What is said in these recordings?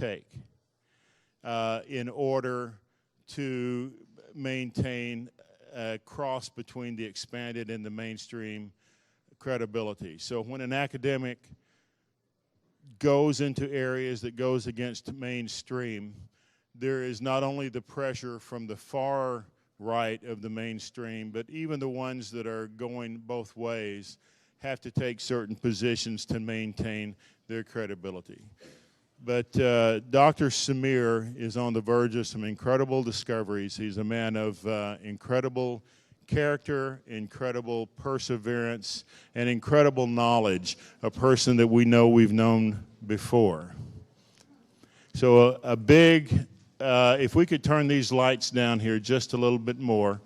take in order to maintain a cross between the expanded and the mainstream credibility. So when an academic goes into areas that goes against mainstream, there is not only the pressure from the far right of the mainstream, but even the ones that are going both ways have to take certain positions to maintain their credibility. But Dr. Samir is on the verge of some incredible discoveries. He's a man of incredible character, incredible perseverance, and incredible knowledge, a person that we know we've known before. So a big, if we could turn these lights down here just a little bit more,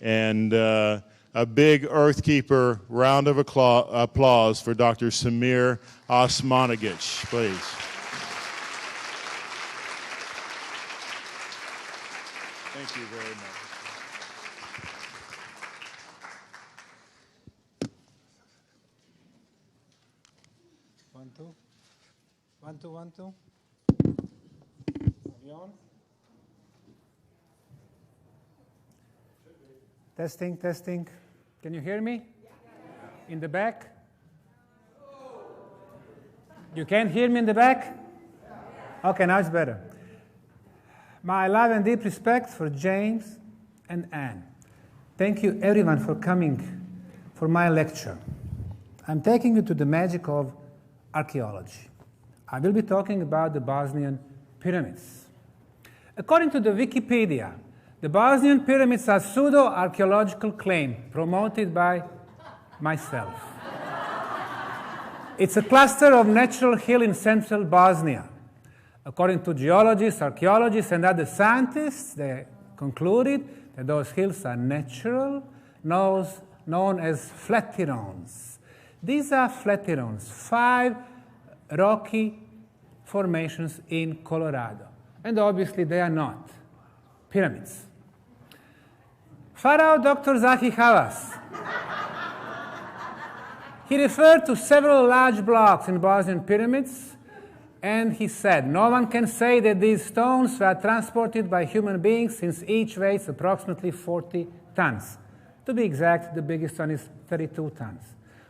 and a big Earthkeeper round of applause for Dr. Samir Osmanagich, please. Thank you very much. One, two. One, two, one, two. Are we on? Testing, testing. Can you hear me? In the back? You can't hear me in the back? Okay, now it's better. My love and deep respect for James and Anne. Thank you everyone for coming for my lecture. I'm taking you to the magic of archaeology. I will be talking about the Bosnian pyramids. According to the Wikipedia, the Bosnian pyramids are pseudo-archaeological claim promoted by myself. It's a cluster of natural hill in central Bosnia. According to geologists, archaeologists, and other scientists, they concluded that those hills are natural, known as flatirons. These are flatirons, 5 rocky formations in Colorado. And obviously they are not pyramids. Pharaoh Dr. Zahi Hawass, he referred to several large blocks in Bosnian pyramids, and he said, no one can say that these stones were transported by human beings since each weighs approximately 40 tons. To be exact, the biggest one is 32 tons.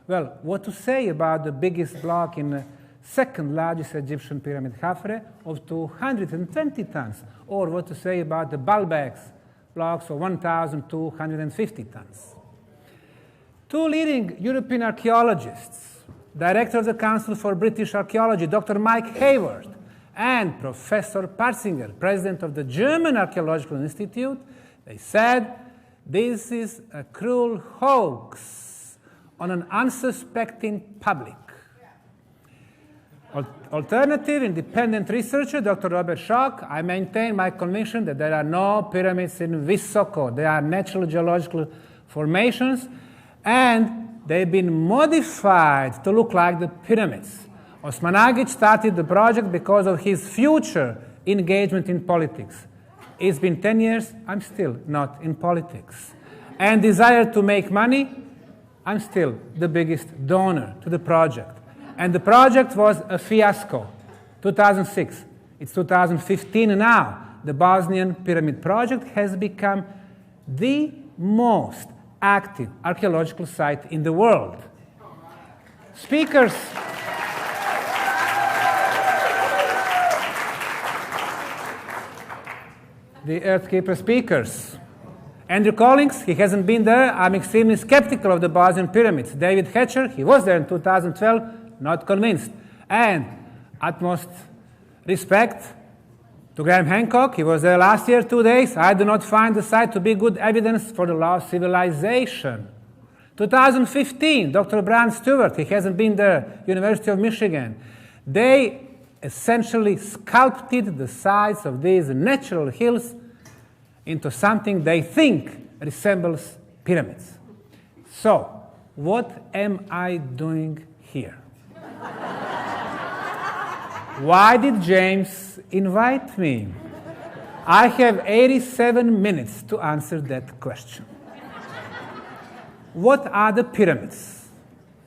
Well, what to say about the biggest block in the second largest Egyptian pyramid, Khafre, of 220 tons? Or what to say about the Baalbek's blocks of 1,250 tons? 2 leading European archaeologists, Director of the Council for British Archaeology, Dr. Mike Hayward, and Professor Parzinger, President of the German Archaeological Institute, they said, this is a cruel hoax on an unsuspecting public. Alternative independent researcher, Dr. Robert Schock, I maintain my conviction that there are no pyramids in Visoko. They are natural geological formations, and they've been modified to look like the pyramids. Osmanagich started the project because of his future engagement in politics. It's been 10 years, I'm still not in politics. And desire to make money, I'm still the biggest donor to the project. And the project was a fiasco. 2006, it's 2015 now. The Bosnian Pyramid Project has become the most active archaeological site in the world. Speakers. The Earthkeeper speakers. Andrew Collins, he hasn't been there. I'm extremely skeptical of the Bosnian pyramids. David Hatcher, he was there in 2012, not convinced. And utmost respect to Graham Hancock, he was there last year, 2 days. I do not find the site to be good evidence for the lost civilization. 2015, Dr. Brian Stewart, he hasn't been there, University of Michigan. They essentially sculpted the sides of these natural hills into something they think resembles pyramids. So, what am I doing here? Why did James invite me? I have 87 minutes to answer that question. What are the pyramids?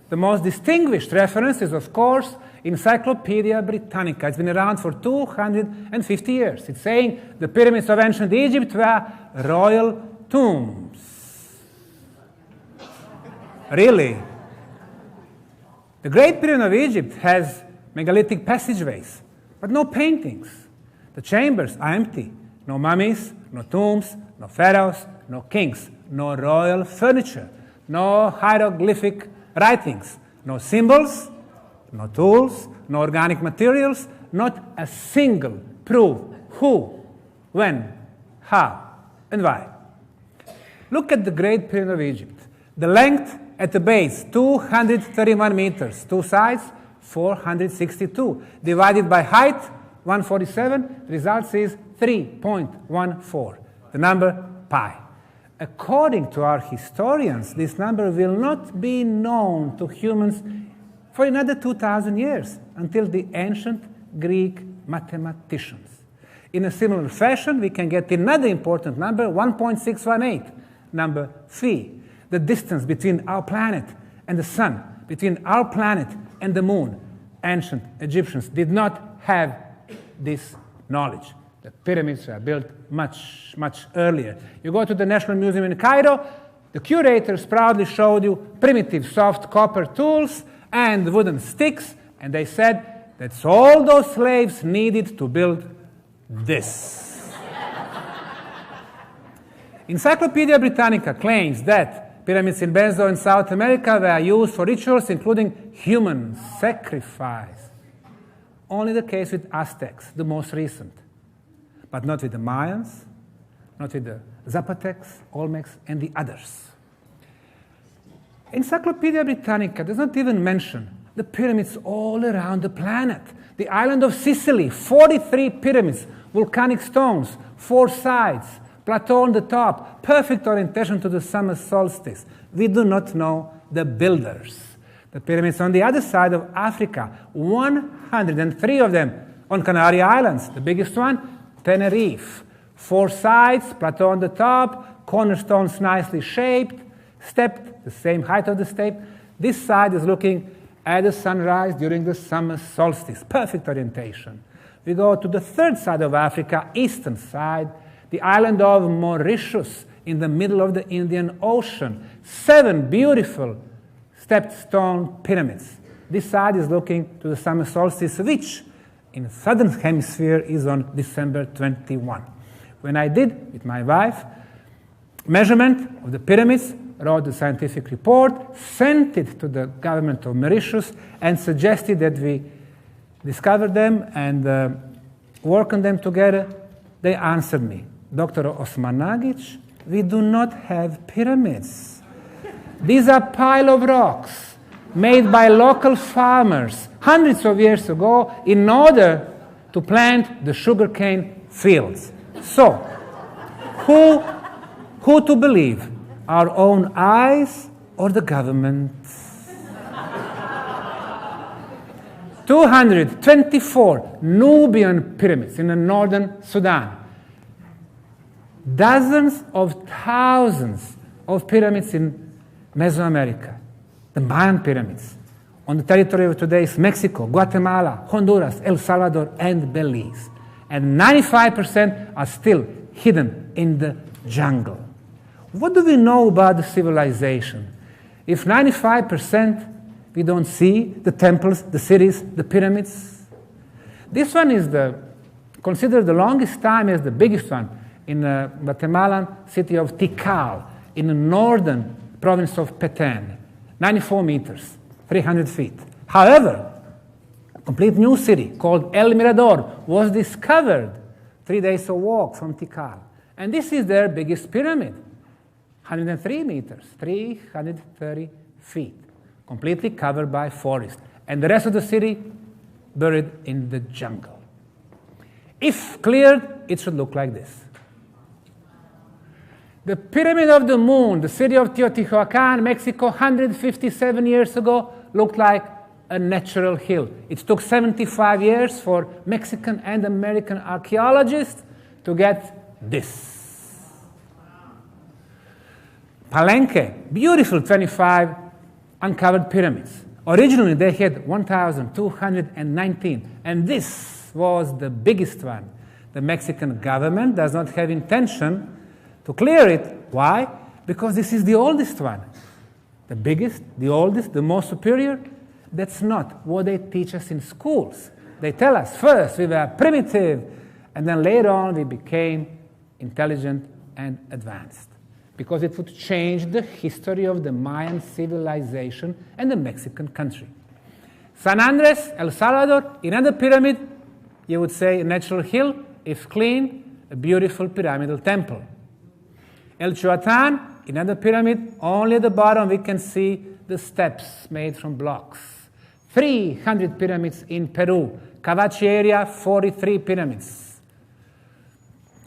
The most distinguished reference is, of course, Encyclopedia Britannica. It's been around for 250 years. It's saying the pyramids of ancient Egypt were royal tombs. Really? The Great Pyramid of Egypt has megalithic passageways, but no paintings. The chambers are empty. No mummies, no tombs, no pharaohs, no kings, no royal furniture, no hieroglyphic writings, no symbols, no tools, no organic materials, not a single proof who, when, how, and why. Look at the Great Pyramid of Egypt. The length at the base, 231 meters. Two sides, 462. Divided by height, 147. The result is 3.14. The number pi. According to our historians, this number will not be known to humans for another 2,000 years, until the ancient Greek mathematicians. In a similar fashion, we can get another important number, 1.618, number phi, the distance between our planet and the sun, between our planet and the moon. Ancient Egyptians did not have this knowledge. The pyramids were built much, much earlier. You go to the National Museum in Cairo, the curators proudly showed you primitive soft copper tools and wooden sticks, and they said that's all those slaves needed to build this. Encyclopedia Britannica claims that pyramids in Benzo in South America were used for rituals including human sacrifice. Only the case with Aztecs, the most recent, but not with the Mayans, not with the Zapotecs, Olmecs, and the others. Encyclopedia Britannica does not even mention the pyramids all around the planet. The island of Sicily, 43 pyramids, volcanic stones, 4 sides, plateau on the top, perfect orientation to the summer solstice. We do not know the builders. The pyramids on the other side of Africa, 103 of them on Canary Islands. The biggest one, Tenerife. 4 sides, plateau on the top, cornerstones nicely shaped, stepped, the same height of the step. This side is looking at the sunrise during the summer solstice. Perfect orientation. We go to the third side of Africa, eastern side, the island of Mauritius in the middle of the Indian Ocean. 7 beautiful stepped stone pyramids. This side is looking to the summer solstice, which in the southern hemisphere is on December 21. When I did, with my wife, measurement of the pyramids, wrote the scientific report, sent it to the government of Mauritius, and suggested that we discover them and work on them together, they answered me, Dr. Osmanagich, we do not have pyramids. These are pile of rocks made by local farmers hundreds of years ago in order to plant the sugarcane fields. So, who to believe? Our own eyes or the government? 224 Nubian pyramids in the northern Sudan. Dozens of thousands of pyramids in Mesoamerica. The Mayan pyramids on the territory of today's Mexico, Guatemala, Honduras, El Salvador, and Belize. And 95% are still hidden in the jungle. What do we know about the civilization? If 95% we don't see the temples, the cities, the pyramids. This one is considered the longest time as the biggest one in the Guatemalan city of Tikal in the northern province of Petén, 94 meters, 300 feet. However, a complete new city called El Mirador was discovered 3 days of walk from Tikal. And this is their biggest pyramid, 103 meters, 330 feet, completely covered by forest. And the rest of the city buried in the jungle. If cleared, it should look like this. The Pyramid of the Moon, the city of Teotihuacan, Mexico, 157 years ago, looked like a natural hill. It took 75 years for Mexican and American archaeologists to get this. Palenque, beautiful 25 uncovered pyramids. Originally, they had 1,219, and this was the biggest one. The Mexican government does not have intention to clear it. Why? Because this is the oldest one. The biggest, the oldest, the most superior. That's not what they teach us in schools. They tell us first we were primitive, and then later on we became intelligent and advanced. Because it would change the history of the Mayan civilization and the Mexican country. San Andres, El Salvador, another pyramid, you would say a natural hill, if clean, a beautiful pyramidal temple. El Chuatan, another pyramid, only at the bottom we can see the steps made from blocks. 300 pyramids in Peru. Cavachi area, 43 pyramids.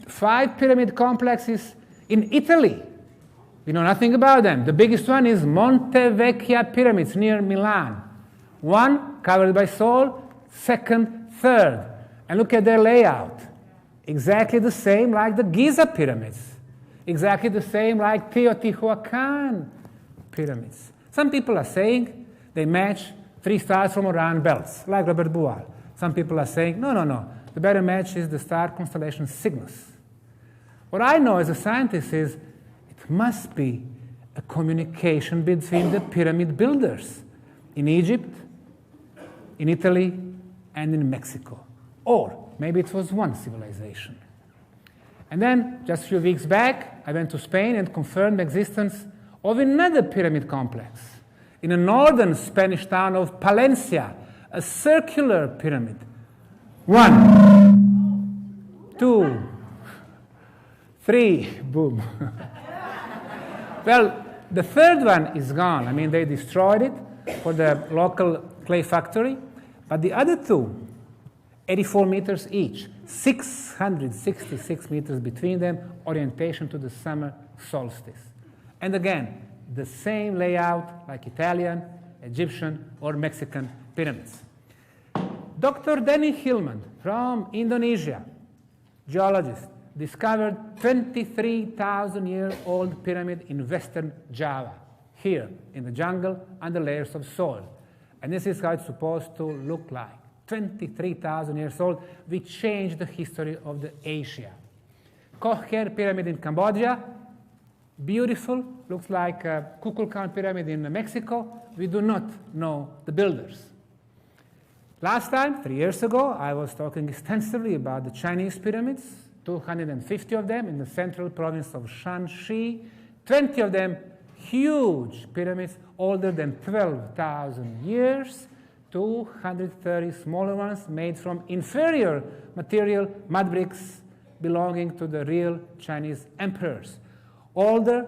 5 pyramid complexes in Italy. We know nothing about them. The biggest one is Monte Vecchia pyramids near Milan. One covered by soil, second, third. And look at their layout. Exactly the same like the Giza pyramids. Exactly the same like Teotihuacan pyramids. Some people are saying they match 3 stars from Orion belts, like Robert Boal. Some people are saying, no. The better match is the star constellation Cygnus. What I know as a scientist is it must be a communication between the pyramid builders in Egypt, in Italy, and in Mexico. Or maybe it was one civilization. And then, just a few weeks back, I went to Spain and confirmed the existence of another pyramid complex in a northern Spanish town of Palencia, a circular pyramid. 1, 2, 3, boom. Well, the third one is gone. I mean, they destroyed it for the local clay factory. But the other 2, 84 meters each, 666 meters between them, orientation to the summer solstice. And again, the same layout like Italian, Egyptian, or Mexican pyramids. Dr. Denny Hillman from Indonesia, geologist, discovered 23,000-year-old pyramid in western Java, here in the jungle under layers of soil. And this is how it's supposed to look like. 23,000 years old. We changed the history of the Asia. Kocher pyramid in Cambodia, beautiful, looks like a Kukulkan pyramid in Mexico. We do not know the builders. Last time, 3 years ago, I was talking extensively about the Chinese pyramids, 250 of them in the central province of Shanxi, 20 of them huge pyramids older than 12,000 years, 230 smaller ones made from inferior material, mud bricks belonging to the real Chinese emperors. Older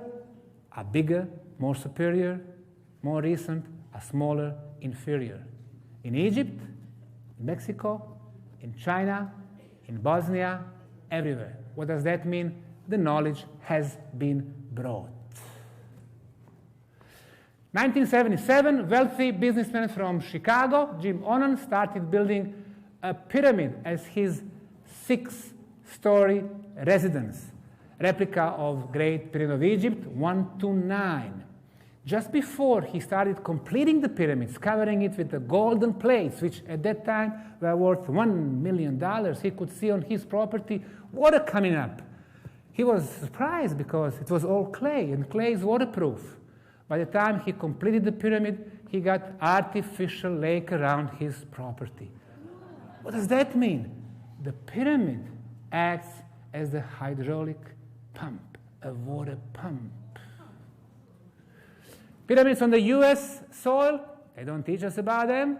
are bigger, more superior, more recent are smaller, inferior. In Egypt, in Mexico, in China, in Bosnia, everywhere. What does that mean? The knowledge has been brought. 1977, wealthy businessman from Chicago, Jim Onan, started building a pyramid as his 6-story residence, replica of Great Pyramid of Egypt, 1 to 9. Just before he started completing the pyramids, covering it with the golden plates, which at that time were worth $1 million, he could see on his property water coming up. He was surprised because it was all clay, and clay is waterproof. By the time he completed the pyramid, he got artificial lake around his property. What does that mean? The pyramid acts as the hydraulic pump, a water pump. Pyramids on the US soil, they don't teach us about them.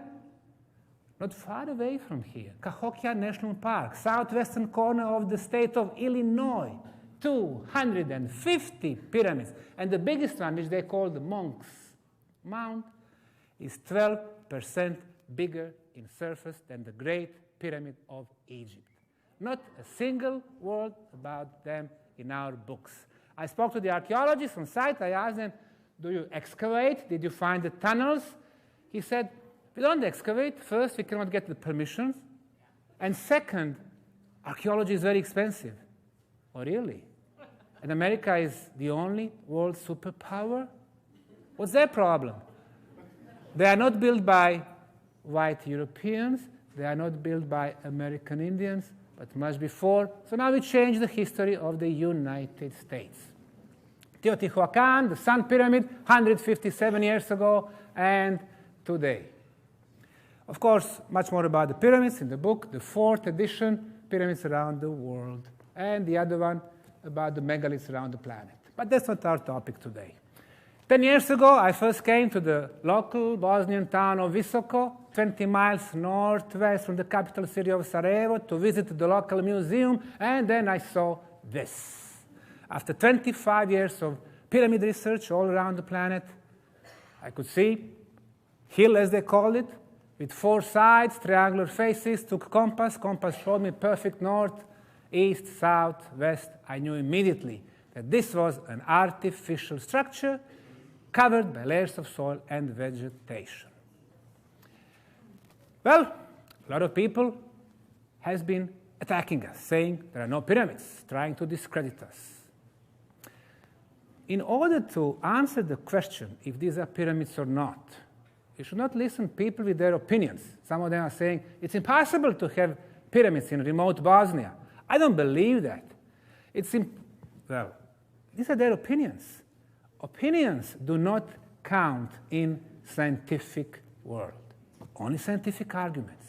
Not far away from here, Cahokia National Park, southwestern corner of the state of Illinois. 250 pyramids. And the biggest one, which they call the Monk's Mount, is 12% bigger in surface than the Great Pyramid of Egypt. Not a single word about them in our books. I spoke to the archaeologists on site. I asked them, do you excavate? Did you find the tunnels? He said, we don't excavate. First, we cannot get the permissions. And second, archaeology is very expensive. Oh, really? And America is the only world superpower? What's their problem? they are not built by white Europeans, they are not built by American Indians, but much before. So now we change the history of the United States. Teotihuacan, the Sun Pyramid, 157 years ago, and today. Of course, much more about the pyramids in the book, the 4th edition, Pyramids Around the World, and the other one about the megaliths around the planet. But that's not our topic today. 10 years ago, I first came to the local Bosnian town of Visoko, 20 miles northwest from the capital city of Sarajevo, to visit the local museum, and then I saw this. After 25 years of pyramid research all around the planet, I could see hill, as they called it, with 4 sides, triangular faces, took compass showed me perfect north, east, south, west. I knew immediately that this was an artificial structure covered by layers of soil and vegetation. Well, a lot of people has been attacking us, saying there are no pyramids, trying to discredit us. In order to answer the question if these are pyramids or not, you should not listen to people with their opinions. Some of them are saying it's impossible to have pyramids in remote Bosnia. I don't believe that. Well, these are their opinions. Opinions do not count in scientific world, only scientific arguments.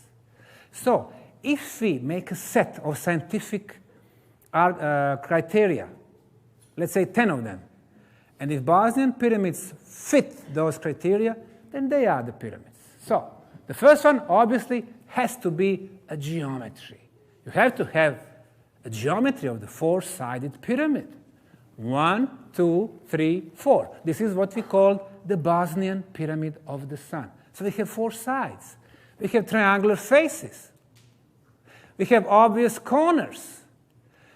So if we make a set of scientific criteria, let's say 10 of them, and if Bosnian pyramids fit those criteria, then they are the pyramids. So the first one obviously has to be a geometry. You have to have a geometry of the 4-sided pyramid. 1, 2, 3, 4. This is what we call the Bosnian Pyramid of the Sun. So we have 4 sides. We have triangular faces. We have obvious corners.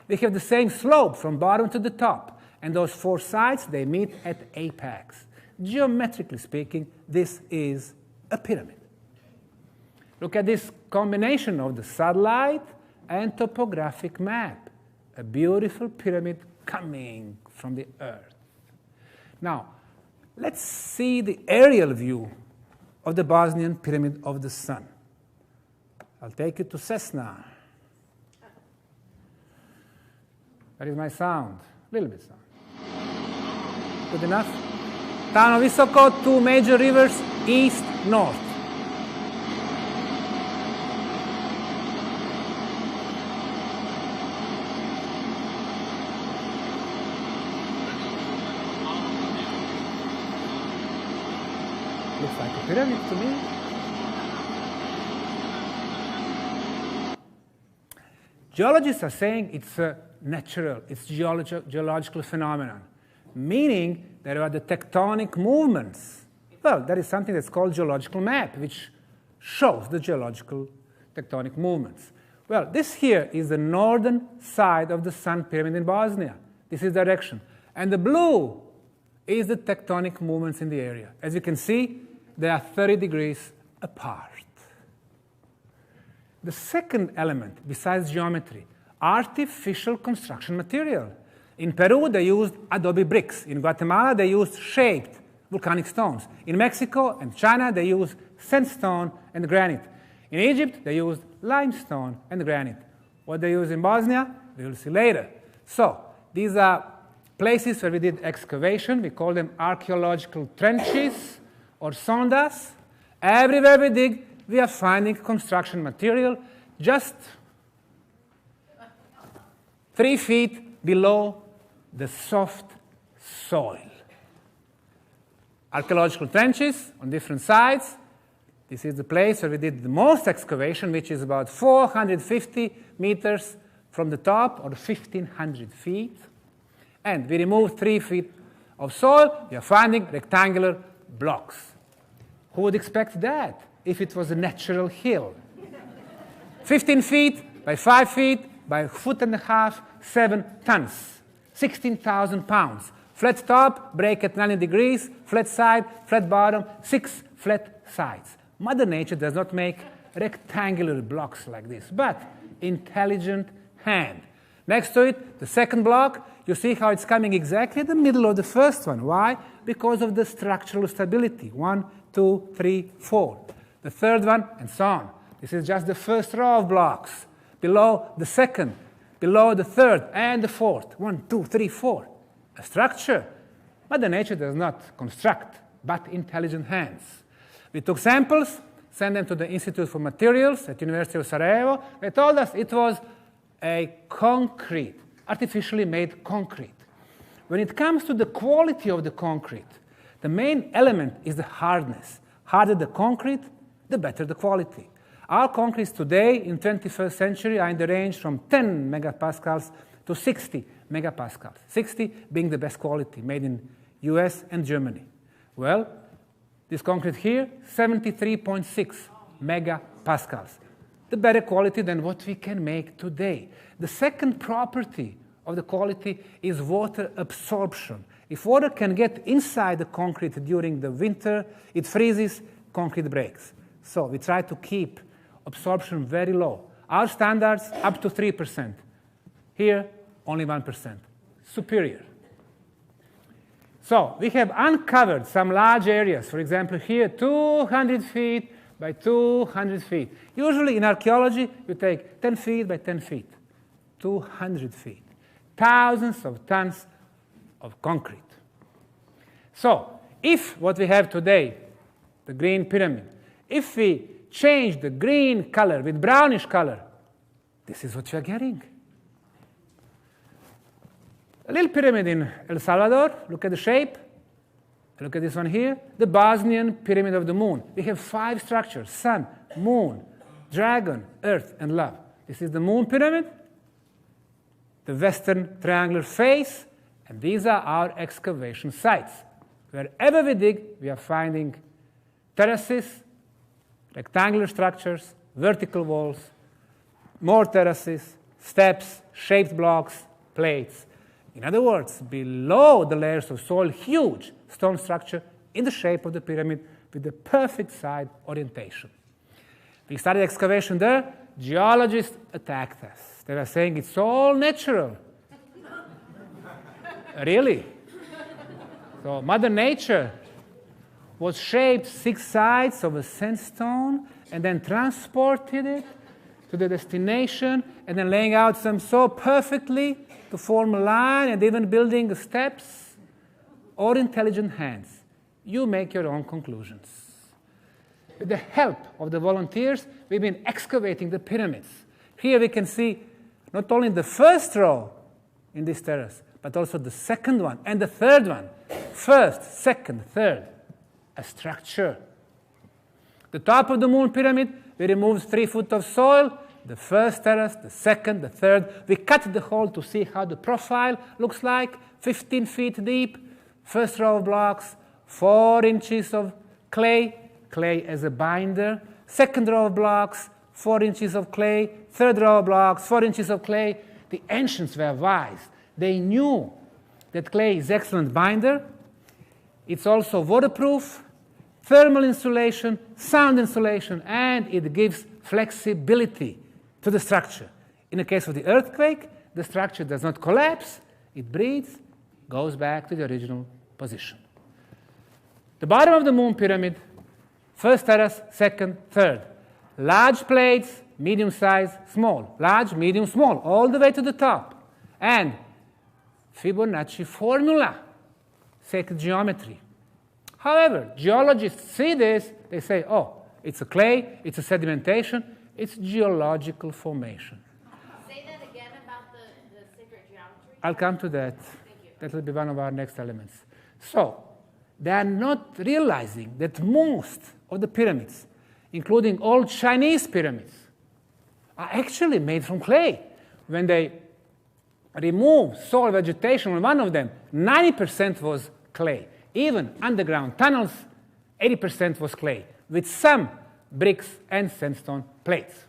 We have the same slope from bottom to the top. And those 4 sides, they meet at apex. Geometrically speaking, this is a pyramid. Look at this combination of the satellite and topographic map. A beautiful pyramid coming from the earth. Now, let's see the aerial view of the Bosnian Pyramid of the Sun. I'll take you to Cessna. Where is my sound? A little bit sound. Good enough? Town of Visoko, 2 major rivers, east, north. Looks like a pyramid to me. Geologists are saying it's a natural, it's geological phenomenon, meaning there are the tectonic movements. Well, there is something that's called geological map, which shows the geological tectonic movements. Well, this here is the northern side of the Sun Pyramid in Bosnia. This is direction. And the blue is the tectonic movements in the area. As you can see, they are 30 degrees apart. The second element, besides geometry, artificial construction material. In Peru, they used adobe bricks. In Guatemala, they used shaped volcanic stones. In Mexico and China, they used sandstone and granite. In Egypt, they used limestone and granite. What they use in Bosnia, we will see later. So these are places where we did excavation. We call them archaeological trenches or sondas. Everywhere we dig, we are finding construction material just 3 feet below the soft soil. Archaeological trenches on different sides. This is the place where we did the most excavation, which is about 450 meters from the top, or 1,500 feet. And we removed 3 feet of soil. We are finding rectangular blocks. Who would expect that if it was a natural hill? 15 feet by 5 feet by 1.5 feet, 7 tons, 16,000 pounds. Flat top, break at 90 degrees, flat side, flat bottom, 6 flat sides. Mother Nature does not make rectangular blocks like this, but intelligent hand. Next to it, the second block, you see how it's coming exactly in the middle of the first one. Why? Because of the structural stability. 1, 2, 3, 4. The third one, and so on. This is just the first row of blocks. Below the second, below the third, and the fourth. 1, 2, 3, 4. A structure. Mother Nature does not construct, but intelligent hands. We took samples, sent them to the Institute for Materials at University of Sarajevo. They told us it was a concrete, artificially made concrete. When it comes to the quality of the concrete, the main element is the hardness. Harder the concrete, the better the quality. Our concretes today in 21st century are in the range from 10 megapascals to 60 megapascals. 60 being the best quality, made in US and Germany. Well, this concrete here, 73.6 megapascals. The better quality than what we can make today. The second property of the quality is water absorption. If water can get inside the concrete during the winter, it freezes, concrete breaks. So we try to keep absorption very low. Our standards up to 3%. Here, only 1%. Superior. So we have uncovered some large areas. For example, here, 200 feet by 200 feet. Usually in archaeology, you take 10 feet by 10 feet. 200 feet. Thousands of tons of concrete. So if what we have today, the green pyramid, if we change the green color with brownish color, this is what we are getting. A little pyramid in El Salvador, look at the shape. Look at this one here, the Bosnian Pyramid of the Moon. We have 5 structures: sun, moon, dragon, earth, and love. This is the moon pyramid, the western triangular face, and these are our excavation sites. Wherever we dig, we are finding terraces, rectangular structures, vertical walls, more terraces, steps, shaped blocks, plates. In other words, below the layers of soil, huge stone structure in the shape of the pyramid with the perfect side orientation. We started excavation there. Geologists attacked us. They were saying it's all natural. Really? So Mother Nature was shaped 6 sides of a sandstone and then transported it to the destination and then laying out them so perfectly to form a line and even building steps or intelligent hands. You make your own conclusions. With the help of the volunteers, we've been excavating the pyramids. Here we can see not only the first row in this terrace, but also the second one and the third one. First, second, third. A structure. The top of the moon pyramid, we removed 3 foot of soil. The first terrace, the second, the third. We cut the hole to see how the profile looks like. 15 feet deep. First row of blocks, 4 inches of clay as a binder. Second row of blocks, 4 inches of clay. Third row of blocks, 4 inches of clay. The ancients were wise. They knew that clay is excellent binder. It's also waterproof, thermal insulation, sound insulation, and it gives flexibility to the structure. In the case of the earthquake, the structure does not collapse. It breathes, goes back to the original position. The bottom of the moon pyramid, first terrace, second, third. Large plates, medium size, small. Large, medium, small, all the way to the top. And Fibonacci formula, sacred geometry. However, geologists see this, they say, oh, it's a clay, it's a sedimentation, it's geological formation. Say that again about the sacred geometry. I'll come to that. Thank you. That will be one of our next elements. So, they are not realizing that most of the pyramids, including old Chinese pyramids, are actually made from clay. When they removed soil vegetation on one of them, 90% was clay. Even underground tunnels, 80% was clay, with some bricks and sandstone plates.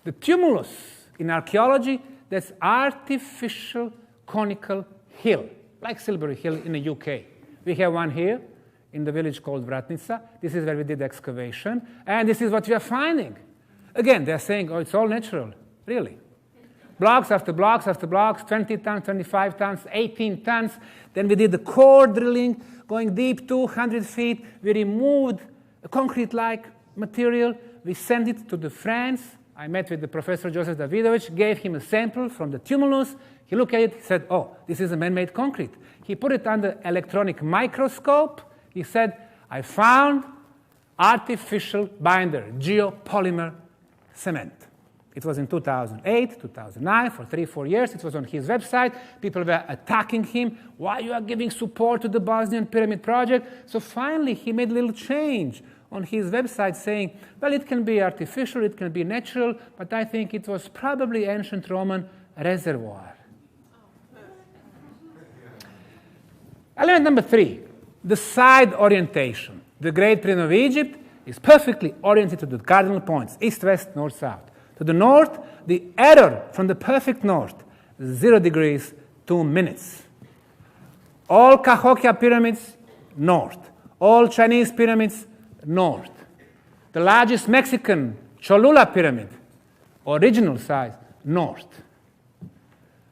The tumulus in archaeology, that's artificial conical hill, like Silbury Hill in the UK. We have one here in the village called Vratnica. This is where we did the excavation, and this is what we are finding. Again, they're saying, oh, it's all natural. Really. Blocks after blocks after blocks, 20 tons, 25 tons, 18 tons. Then we did the core drilling, going deep 200 feet. We removed a concrete-like material. We sent it to France. I met with the Professor Joseph Davidovich, gave him a sample from the tumulus. He looked at it, he said, oh, this is a man-made concrete. He put it under electronic microscope. He said, I found artificial binder, geopolymer cement. It was in 2008, 2009, for 3-4 years. It was on his website. People were attacking him. Why you are giving support to the Bosnian Pyramid project? So finally, he made a little change on his website saying, well, it can be artificial, it can be natural, but I think it was probably ancient Roman reservoir. Element number 3, the side orientation. The Great Pyramid of Egypt is perfectly oriented to the cardinal points, east, west, north, south. To the north, the error from the perfect north, 0 degrees, 2 minutes. All Cahokia pyramids, north. All Chinese pyramids, north. The largest Mexican Cholula pyramid, original size, north.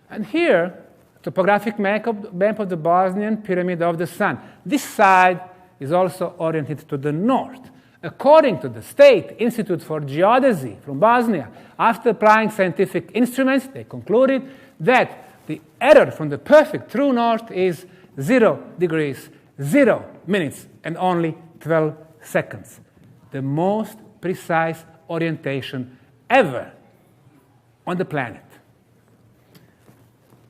And here, topographic map of the Bosnian Pyramid of the Sun. This side is also oriented to the north. According to the State Institute for Geodesy from Bosnia, after applying scientific instruments, they concluded that the error from the perfect true north is 0 degrees, 0 minutes, and only 12 seconds. The most precise orientation ever on the planet.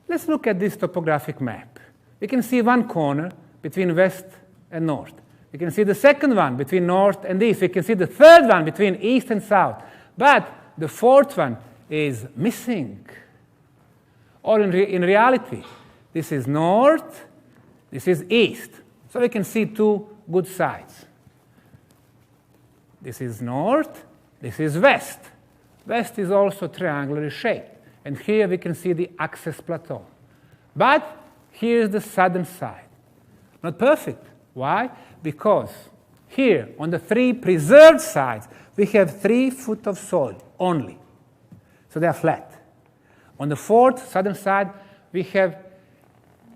Let's look at this topographic map. We can see one corner between west and north. We can see the second one between north and east. We can see the third one between east and south. But the fourth one is missing. Or in reality, this is north, this is east. So we can see two good sides. This is north, this is west. West is also triangularly shaped. And here we can see the access plateau. But here's the southern side. Not perfect. Why? Because here, on the 3 preserved sides, we have 3 foot of soil only. So they are flat. On the 4th southern side, we have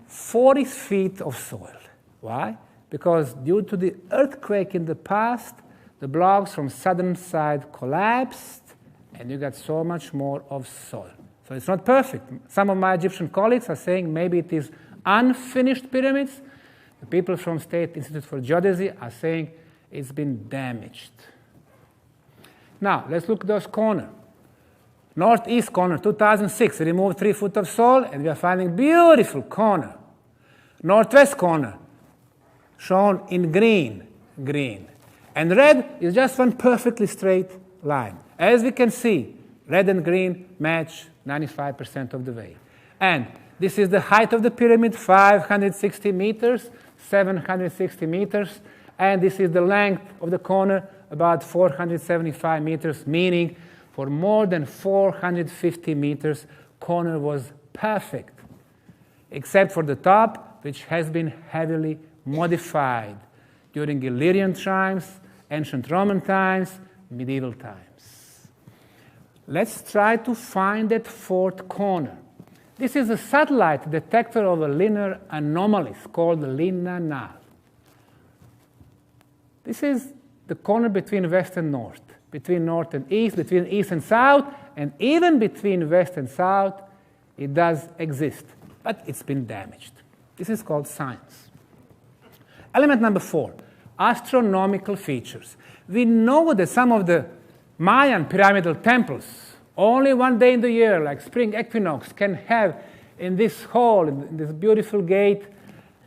40 feet of soil. Why? Because due to the earthquake in the past, the blocks from southern side collapsed, and you got so much more of soil. So it's not perfect. Some of my Egyptian colleagues are saying maybe it is unfinished pyramids. The people from State Institute for Geodesy are saying it's been damaged. Now, let's look at those corners. Northeast corner, 2006, we removed 3 foot of soil, and we are finding beautiful corner. Northwest corner, shown in green. And red is just one perfectly straight line. As we can see, red and green match 95% of the way. And this is the height of the pyramid, 560 meters, 760 meters. And this is the length of the corner, about 475 meters, meaning for more than 450 meters, corner was perfect, except for the top, which has been heavily modified during Illyrian times, ancient Roman times, medieval times. Let's try to find that 4th corner. This is a satellite detector of a linear anomalies called Lina null. This is the corner between west and north, between north and east, between east and south, and even between west and south, it does exist, but it's been damaged. This is called science. Element number 4, astronomical features. We know that some of the Mayan pyramidal temples, only one day in the year, like spring equinox, can have in this hall, in this beautiful gate,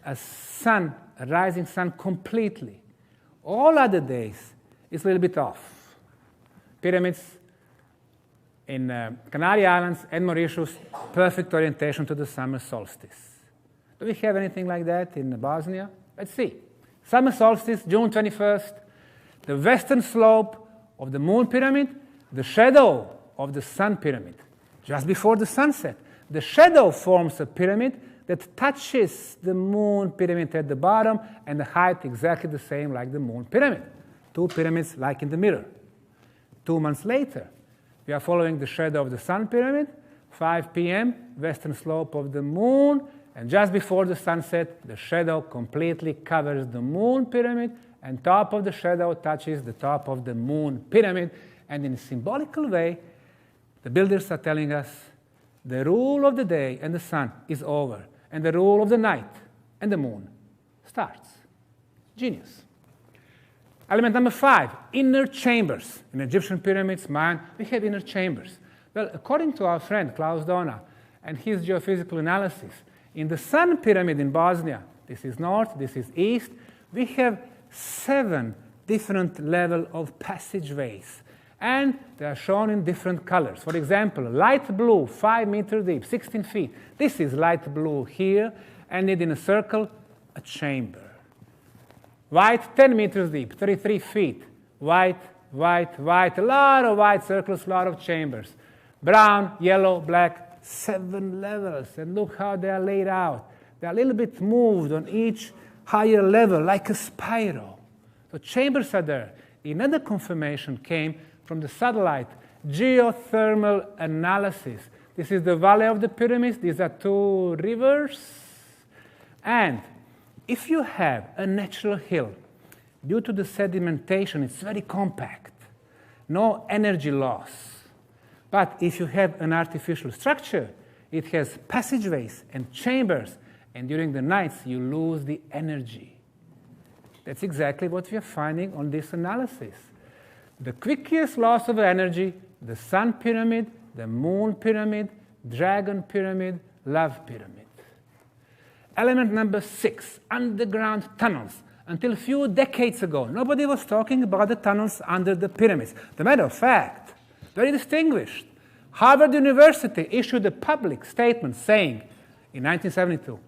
a sun, a rising sun completely. All other days, it's a little bit off. Pyramids in Canary Islands and Mauritius, perfect orientation to the summer solstice. Do we have anything like that in Bosnia? Let's see. Summer solstice, June 21st, the western slope of the moon pyramid, the shadow of the sun pyramid. Just before the sunset, the shadow forms a pyramid that touches the moon pyramid at the bottom, and the height exactly the same like the moon pyramid. 2 pyramids like in the mirror. 2 months later, we are following the shadow of the sun pyramid, 5 p.m., western slope of the moon, and just before the sunset, the shadow completely covers the moon pyramid and top of the shadow touches the top of the moon pyramid. And in a symbolical way, the builders are telling us the rule of the day and the sun is over, and the rule of the night and the moon starts. Genius. Element number 5, inner chambers. In Egyptian pyramids, Mayan, we have inner chambers. Well, according to our friend Klaus Dona and his geophysical analysis, in the Sun Pyramid in Bosnia, this is north, this is east, we have 7 different levels of passageways. And they are shown in different colors. For example, light blue, 5 meters deep, 16 feet. This is light blue here, and in a circle, a chamber. White, 10 meters deep, 33 feet. White, white, white, a lot of white circles, a lot of chambers. Brown, yellow, black, 7 levels. And look how they are laid out. They are a little bit moved on each higher level, like a spiral. So chambers are there. Another confirmation came from the satellite geothermal analysis. This is the valley of the pyramids. These are 2 rivers. And if you have a natural hill, due to the sedimentation, it's very compact. No energy loss. But if you have an artificial structure, it has passageways and chambers, and during the nights, you lose the energy. That's exactly what we are finding on this analysis. The quickest loss of energy, the Sun Pyramid, the Moon Pyramid, Dragon Pyramid, Love Pyramid. Element number 6, underground tunnels. Until a few decades ago, nobody was talking about the tunnels under the pyramids. As a matter of fact, very distinguished. Harvard University issued a public statement saying, in 1972,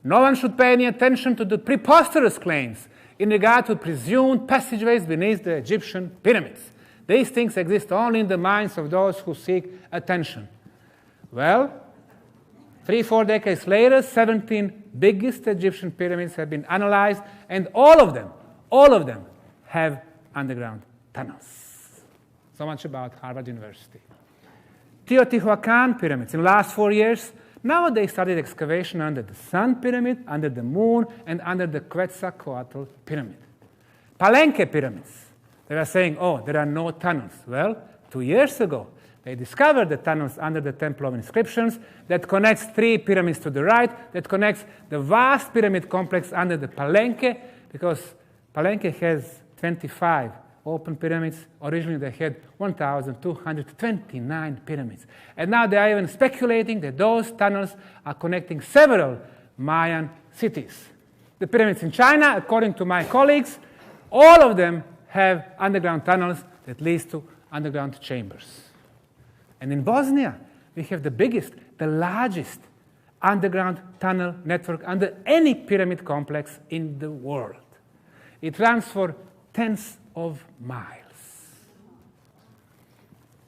no one should pay any attention to the preposterous claims in regard to presumed passageways beneath the Egyptian pyramids. These things exist only in the minds of those who seek attention. Well, 3-4 decades later, 17 biggest Egyptian pyramids have been analyzed, and all of them have underground tunnels. So much about Harvard University. Teotihuacan pyramids. In the last 4 years, now they started excavation under the Sun Pyramid, under the Moon, and under the Quetzalcoatl Pyramid. Palenque pyramids. They are saying, oh, there are no tunnels. Well, 2 years ago, they discovered the tunnels under the Temple of Inscriptions that connects 3 pyramids to the right, that connects the vast pyramid complex under the Palenque, because Palenque has 25 open pyramids. Originally, they had 1,229 pyramids. And now they are even speculating that those tunnels are connecting several Mayan cities. The pyramids in China, according to my colleagues, all of them have underground tunnels that lead to underground chambers. And in Bosnia, we have the biggest, the largest underground tunnel network under any pyramid complex in the world. It runs for tens of miles.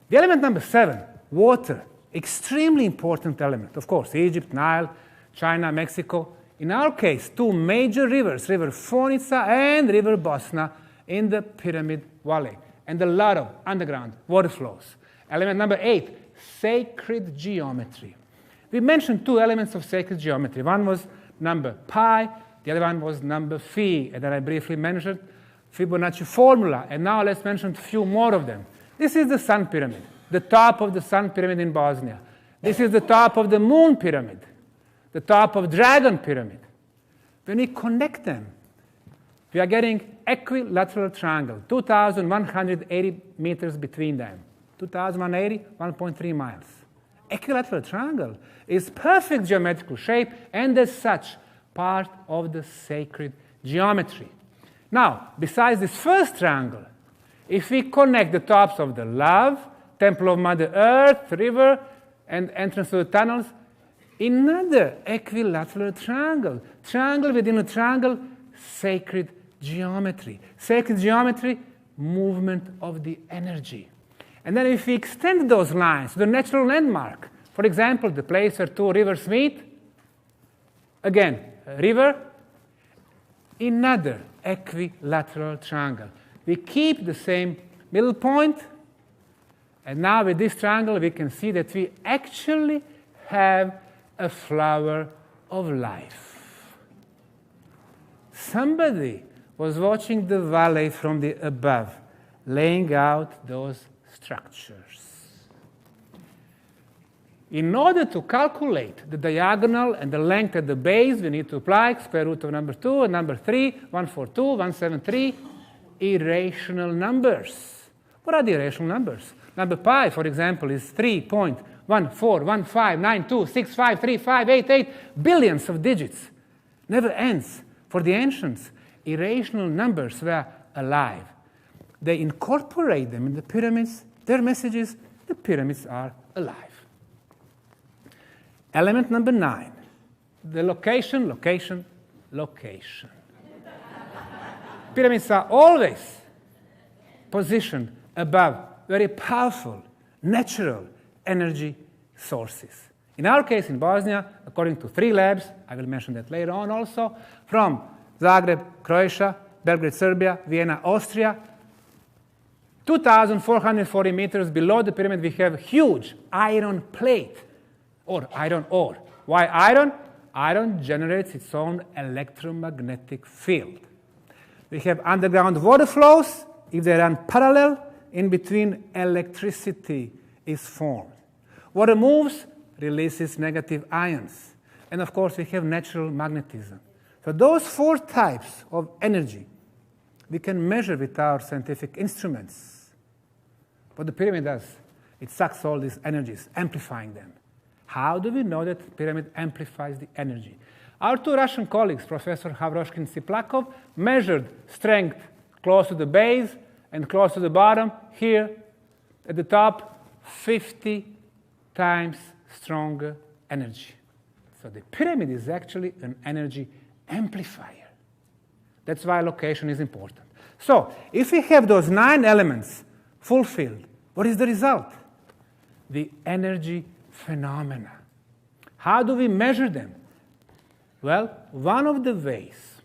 The element number 7, water. Extremely important element. Of course, Egypt, Nile, China, Mexico. In our case, 2 major rivers, River Fonica and River Bosna in the Pyramid Valley, and a lot of underground water flows. Element number 8, sacred geometry. We mentioned 2 elements of sacred geometry. One was number pi, the other one was number phi, and then I briefly mentioned Fibonacci formula, and now let's mention a few more of them. This is the Sun Pyramid, the top of the Sun Pyramid in Bosnia. This is the top of the Moon Pyramid, the top of Dragon Pyramid. When we connect them, we are getting equilateral triangle, 2,180 meters between them. 2,180, 1.3 miles. Equilateral triangle is perfect geometrical shape, and as such, part of the sacred geometry. Now, besides this first triangle, if we connect the tops of the Love, Temple of Mother Earth, river, and entrance to the tunnels, another equilateral triangle. Triangle within a triangle, sacred geometry. Sacred geometry, movement of the energy. And then if we extend those lines to the natural landmark, for example, the place where 2 rivers meet, again, a river, another equilateral triangle. We keep the same middle point, and now with this triangle we can see that we actually have a flower of life. Somebody was watching the valley from the above, laying out those structures. In order to calculate the diagonal and the length at the base, we need to apply square root of number 2 and number 3, 142, 173, irrational numbers. What are the irrational numbers? Number pi, for example, is 3.141592653588 billions of digits. Never ends. For the ancients, irrational numbers were alive. They incorporate them in the pyramids. Their message is the pyramids are alive. Element number 9, the location, location, location. Pyramids are always positioned above very powerful, natural energy sources. In our case, in Bosnia, according to 3 labs, I will mention that later on also, from Zagreb, Croatia, Belgrade, Serbia, Vienna, Austria, 2,440 meters below the pyramid, we have a huge iron plate, or iron ore. Why iron? Iron generates its own electromagnetic field. We have underground water flows. If they run parallel, in between electricity is formed. Water moves, releases negative ions. And of course, we have natural magnetism. So those 4 types of energy we can measure with our scientific instruments. What the pyramid does, it sucks all these energies, amplifying them. How do we know that the pyramid amplifies the energy? Our 2 Russian colleagues, Professor Havroshkin and Siplakov, measured strength close to the base and close to the bottom. Here, at the top, 50 times stronger energy. So the pyramid is actually an energy amplifier. That's why location is important. So if we have those 9 elements fulfilled, what is the result? The energy phenomena. How do we measure them? Well, one of the ways,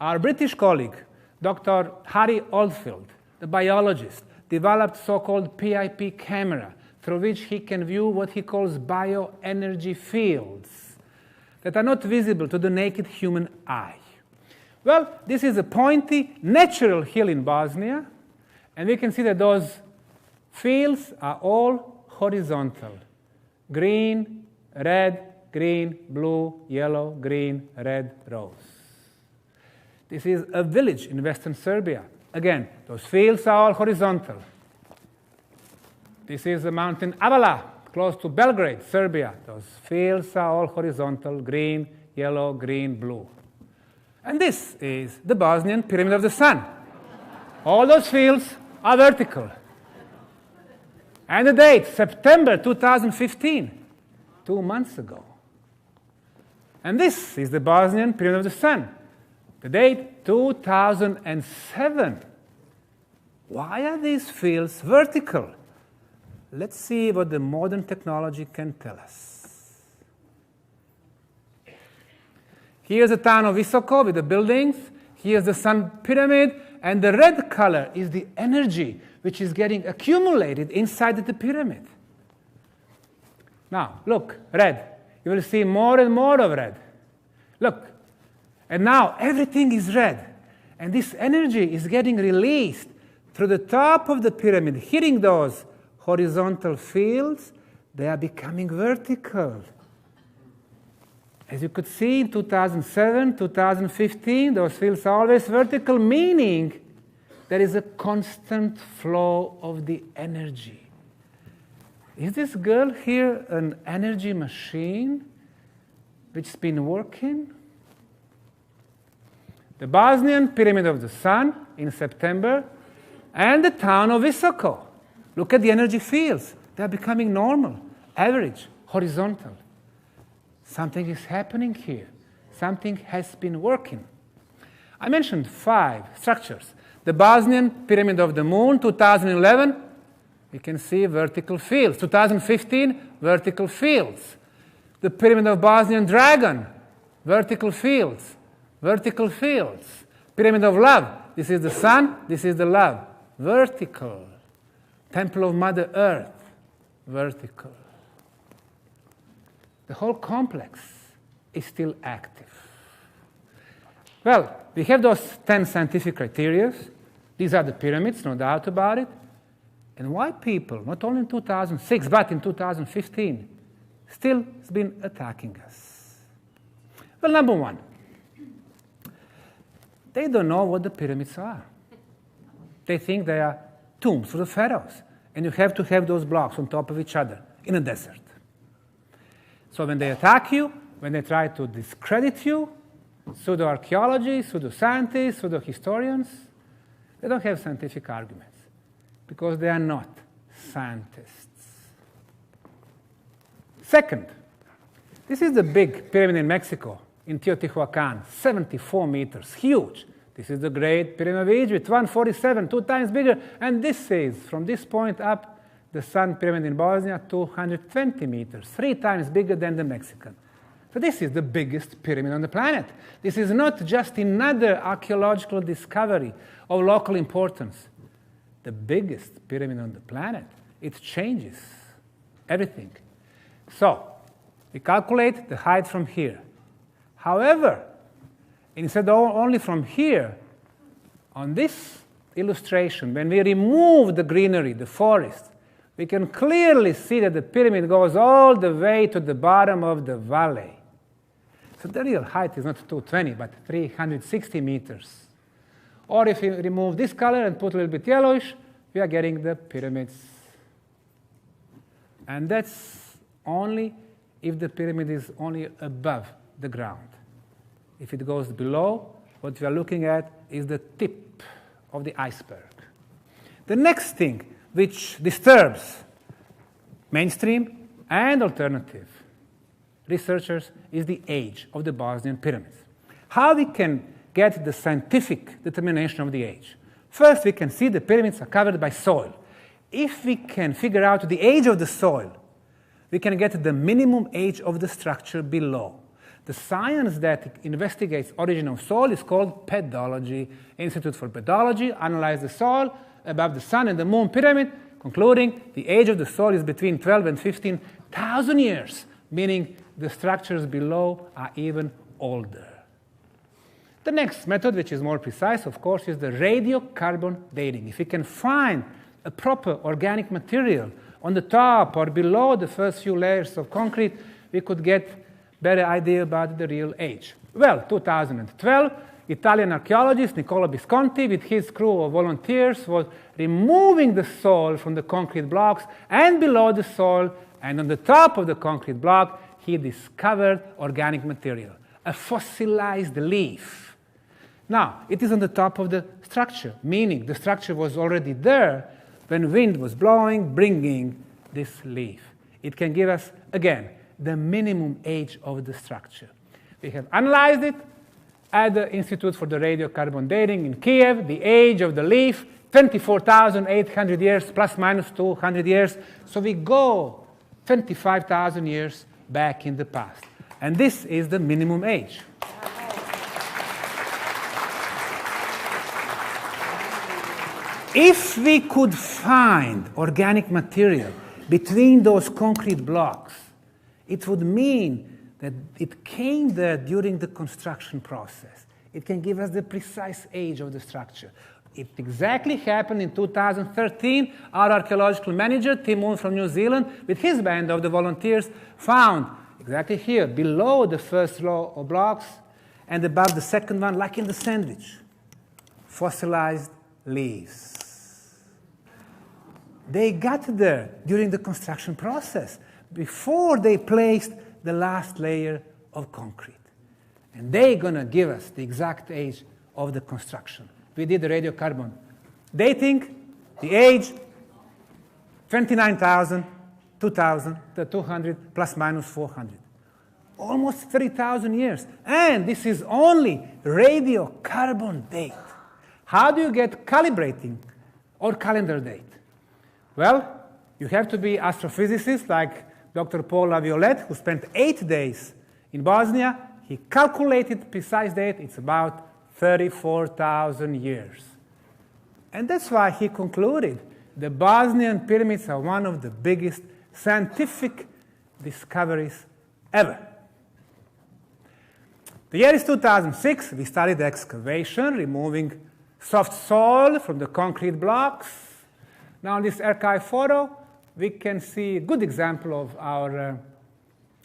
our British colleague, Dr. Harry Oldfield, the biologist, developed so-called PIP camera, through which he can view what he calls bioenergy fields that are not visible to the naked human eye. Well, this is a pointy, natural hill in Bosnia, and we can see that those fields are all horizontal. Green, red, green, blue, yellow, green, red, rose. This is a village in western Serbia. Again, those fields are all horizontal. This is the mountain Avala, close to Belgrade, Serbia. Those fields are all horizontal, green, yellow, green, blue. And this is the Bosnian Pyramid of the Sun. All those fields are vertical. And the date, September 2015, 2 months ago. And this is the Bosnian Pyramid of the Sun. The date, 2007. Why are these fields vertical? Let's see what the modern technology can tell us. Here's the town of Visoko with the buildings. Here's the Sun Pyramid. And the red color is the energy which is getting accumulated inside the pyramid. Now, look, red. You will see more and more of red. Look. And now everything is red. And this energy is getting released through the top of the pyramid, hitting those horizontal fields. They are becoming vertical. As you could see in 2007, 2015, those fields are always vertical, meaning there is a constant flow of the energy. Is this girl here an energy machine which's been working? The Bosnian Pyramid of the Sun in September and the town of Visoko. Look at the energy fields. They're becoming normal, average, horizontal. Something is happening here. Something has been working. I mentioned 5 structures. The Bosnian Pyramid of the Moon, 2011, you can see vertical fields. 2015, vertical fields. The Pyramid of Bosnian Dragon, vertical fields. Vertical fields. Pyramid of Love, this is the sun, this is the love. Vertical. Temple of Mother Earth, vertical. The whole complex is still active. Well, we have those 10 scientific criteria. These are the pyramids, no doubt about it. And why people, not only in 2006, but in 2015, still has been attacking us? Well, number one, they don't know what the pyramids are. They think they are tombs for the pharaohs, and you have to have those blocks on top of each other in a desert. So when they attack you, when they try to discredit you, pseudo-archaeology, pseudo-scientists, pseudo-historians, they don't have scientific arguments because they are not scientists. Second, this is the big pyramid in Mexico, in Teotihuacan, 74 meters, huge. This is the Great Pyramid of Egypt, 147, 2 times bigger. And this is, from this point up, the Sun Pyramid in Bosnia, 220 meters, 3 times bigger than the Mexican. So this is the biggest pyramid on the planet. This is not just another archaeological discovery of local importance. The biggest pyramid on the planet. It changes everything. So we calculate the height from here. However, instead of only from here, on this illustration, when we remove the greenery, the forest, we can clearly see that the pyramid goes all the way to the bottom of the valley. So the real height is not 220, but 360 meters. Or if we remove this color and put a little bit yellowish, we are getting the pyramids. And that's only if the pyramid is only above the ground. If it goes below, what we are looking at is the tip of the iceberg. The next thing which disturbs mainstream and alternative researchers is the age of the Bosnian pyramids. How we can get the scientific determination of the age? First, we can see the pyramids are covered by soil. If we can figure out the age of the soil, we can get the minimum age of the structure below. The science that investigates origin of soil is called pedology. Institute for Pedology analyzed the soil above the Sun and the Moon pyramid, concluding the age of the soil is between 12 and 15,000 years, meaning the structures below are even older. The next method, which is more precise, of course, is the radiocarbon dating. If we can find a proper organic material on the top or below the first few layers of concrete, we could get better idea about the real age. Well, 2012, Italian archaeologist Nicola Visconti with his crew of volunteers was removing the soil from the concrete blocks, and below the soil and on the top of the concrete block, he discovered organic material, a fossilized leaf. Now, it is on the top of the structure, meaning the structure was already there when wind was blowing, bringing this leaf. It can give us, again, the minimum age of the structure. We have analyzed it at the Institute for the Radiocarbon Dating in Kiev. The age of the leaf, 24,800 years, plus minus 200 years. So we go 25,000 years back in the past. And this is the minimum age. If we could find organic material between those concrete blocks, it would mean that it came there during the construction process. It can give us the precise age of the structure. It exactly happened in 2013. Our archaeological manager, Tim Moon from New Zealand, with his band of the volunteers, found exactly here, below the first row of blocks and above the second one, like in the sandwich, fossilized leaves. They got there during the construction process, before they placed the last layer of concrete. And they're going to give us the exact age of the construction. We did the radiocarbon dating, the age, 29,000, 2,000, 200, plus minus 400. Almost 30,000 years. And this is only radiocarbon date. How do you get calibrating or calendar date? Well, you have to be astrophysicist like Dr. Paul Laviolette, who spent 8 days in Bosnia. He calculated precise date. It's about 34,000 years. And that's why he concluded the Bosnian pyramids are one of the biggest scientific discoveries ever. The year is 2006. We started the excavation, removing soft soil from the concrete blocks. Now in this archive photo, we can see a good example of our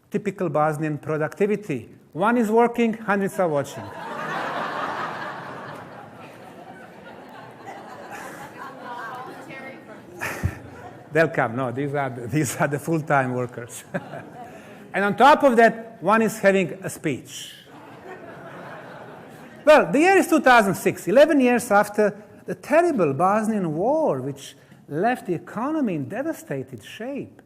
typical Bosnian productivity. One is working, hundreds are watching. They'll come. No, these are the full-time workers. And on top of that, one is having a speech. Well, the year is 2006, 11 years after the terrible Bosnian War, which left the economy in devastated shape.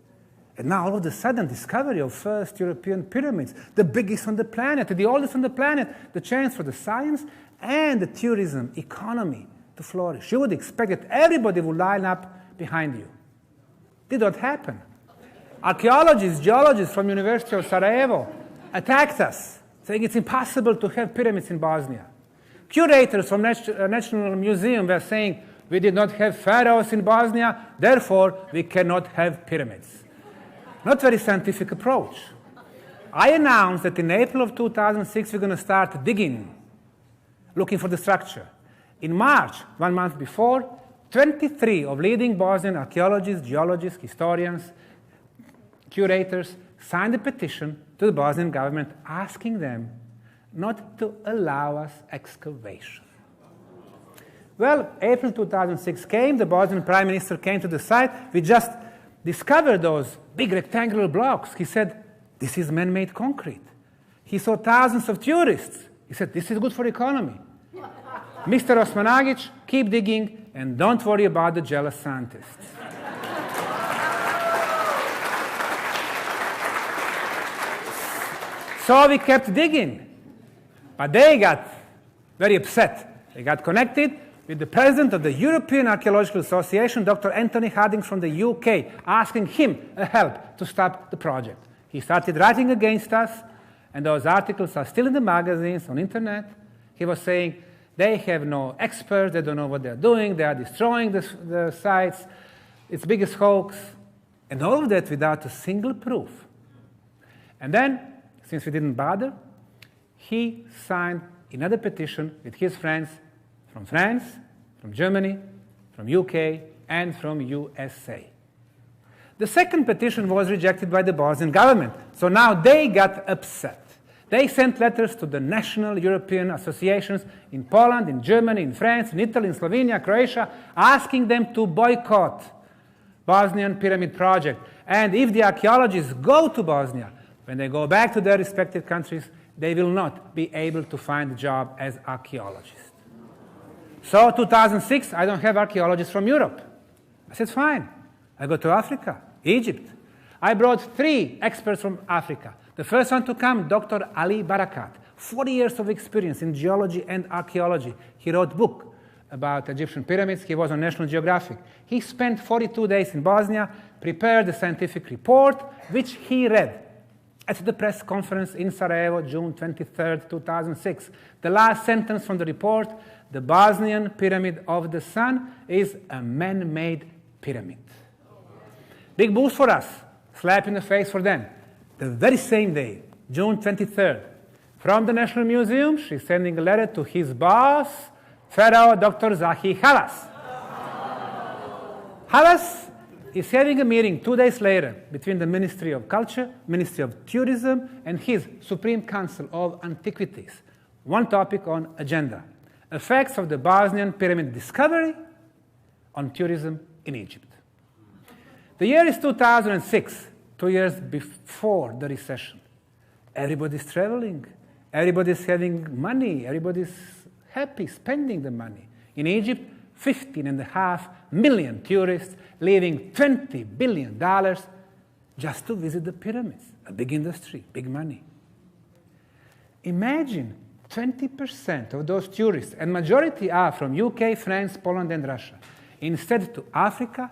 And now, all of a sudden, discovery of first European pyramids, the biggest on the planet, the oldest on the planet, the chance for the science and the tourism economy to flourish. You would expect that everybody would line up behind you. Did not happen. Archaeologists, geologists from University of Sarajevo attacked us, saying it's impossible to have pyramids in Bosnia. Curators from National Museum were saying we did not have pharaohs in Bosnia, therefore we cannot have pyramids. Not very scientific approach. I announced that in April of 2006 we're going to start digging, looking for the structure. In March, 1 month before, 23 of leading Bosnian archaeologists, geologists, historians, curators signed a petition to the Bosnian government asking them not to allow us excavation. Well, April 2006 came, the Bosnian Prime Minister came to the site. We just discovered those big rectangular blocks. He said, this is man-made concrete. He saw thousands of tourists. He said, this is good for economy. Mr. Osmanagich, keep digging and don't worry about the jealous scientists. So we kept digging. But they got very upset. They got connected with the president of the European Archaeological Association, Dr. Anthony Harding from the UK, asking him help to stop the project. He started writing against us, and those articles are still in the magazines, on internet. He was saying, they have no experts, they don't know what they're doing, they are destroying the sites, it's the biggest hoax, and all of that without a single proof. And then, since we didn't bother, he signed another petition with his friends from France, from Germany, from UK, and from USA. The second petition was rejected by the Bosnian government, so now they got upset. They sent letters to the national European associations in Poland, in Germany, in France, in Italy, in Slovenia, Croatia, asking them to boycott Bosnian pyramid project. And if the archaeologists go to Bosnia, when they go back to their respective countries, they will not be able to find a job as archaeologists. So 2006, I don't have archaeologists from Europe. I said, fine. I go to Africa, Egypt. I brought 3 experts from Africa. The first one to come, Dr. Ali Barakat, 40 years of experience in geology and archaeology. He wrote a book about Egyptian pyramids. He was on National Geographic. He spent 42 days in Bosnia, prepared a scientific report, which he read at the press conference in Sarajevo, June 23, 2006. The last sentence from the report, the Bosnian Pyramid of the Sun is a man-made pyramid. Big boost for us, slap in the face for them. The very same day, June 23rd, from the National Museum, she's sending a letter to his boss, Pharaoh Dr. Zahi Halas. Halas is having a meeting 2 days later between the Ministry of Culture, Ministry of Tourism, and his Supreme Council of Antiquities. One topic on agenda: effects of the Bosnian pyramid discovery on tourism in Egypt. The year is 2006. 2 years before the recession. Everybody's traveling. Everybody's having money. Everybody's happy spending the money. In Egypt, 15.5 million tourists leaving $20 billion just to visit the pyramids. A big industry, big money. Imagine 20% of those tourists, and majority are from UK, France, Poland, and Russia. Instead to Africa,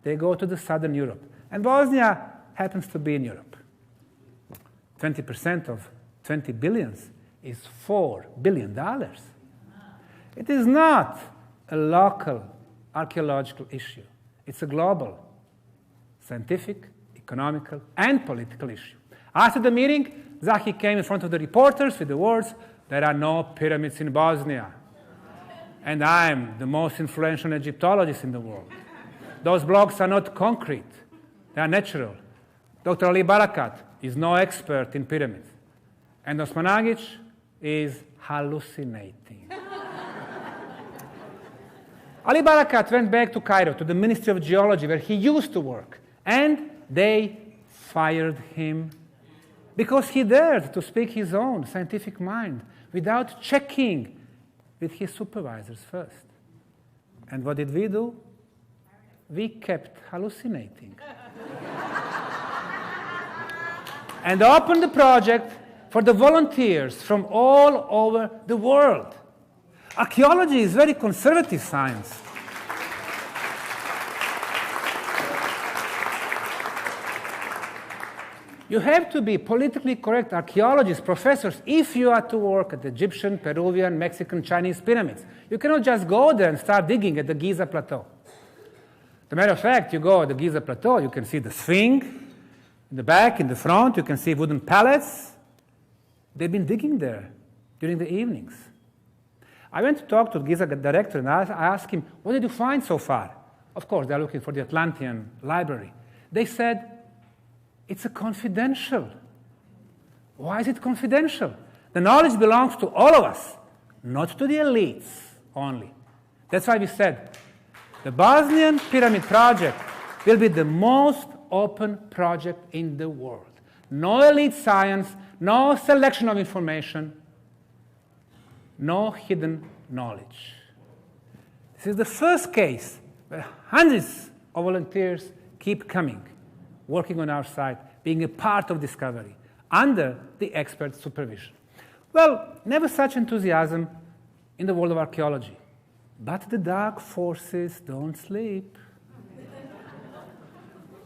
they go to the southern Europe. And Bosnia happens to be in Europe. 20% of 20 billions is $4 billion. It is not a local archaeological issue. It's a global, scientific, economical, and political issue. After the meeting, Zahi came in front of the reporters with the words, "There are no pyramids in Bosnia. And I'm the most influential Egyptologist in the world. Those blocks are not concrete. They are natural. Dr. Ali Barakat is no expert in pyramids. And Osmanagich is hallucinating." Ali Barakat went back to Cairo, to the Ministry of Geology, where he used to work. And they fired him because he dared to speak his own scientific mind without checking with his supervisors first. And what did we do? We kept hallucinating. And opened the project for the volunteers from all over the world. Archaeology is very conservative science. You have to be politically correct archaeologists, professors, if you are to work at the Egyptian, Peruvian, Mexican, Chinese pyramids. You cannot just go there and start digging at the Giza Plateau. As a matter of fact, you go at the Giza Plateau, you can see the Sphinx in the back, in the front, you can see wooden pallets. They've been digging there during the evenings. I went to talk to the Giza director, and I asked him, "What did you find so far?" Of course, they're looking for the Atlantean library. They said, "It's a confidential." Why is it confidential? The knowledge belongs to all of us, not to the elites only. That's why we said the Bosnian Pyramid Project will be the most open project in the world. No elite science, no selection of information, no hidden knowledge. This is the first case where hundreds of volunteers keep coming, working on our site, being a part of discovery, under the expert supervision. Well, never such enthusiasm in the world of archaeology. But the dark forces don't sleep.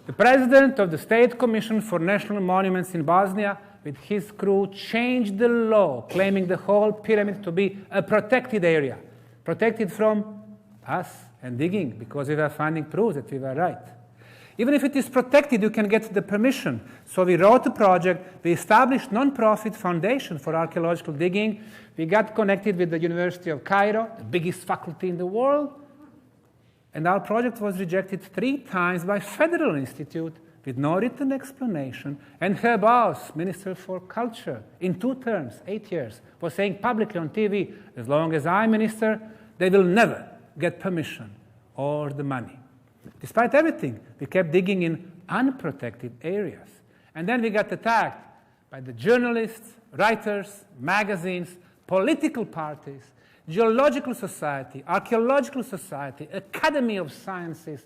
The president of the State Commission for National Monuments in Bosnia, with his crew, changed the law, claiming the whole pyramid to be a protected area, protected from us and digging, because we were finding proofs that we were right. Even if it is protected, you can get the permission. So we wrote the project. We established non-profit foundation for archaeological digging. We got connected with the University of Cairo, the biggest faculty in the world. And our project was rejected 3 times by Federal Institute with no written explanation. And her boss, Minister for Culture, in 2 terms, 8 years, was saying publicly on TV, as long as I'm minister, they will never get permission or the money. Despite everything, we kept digging in unprotected areas. And then we got attacked by the journalists, writers, magazines, political parties, Geological Society, Archaeological Society, Academy of Sciences.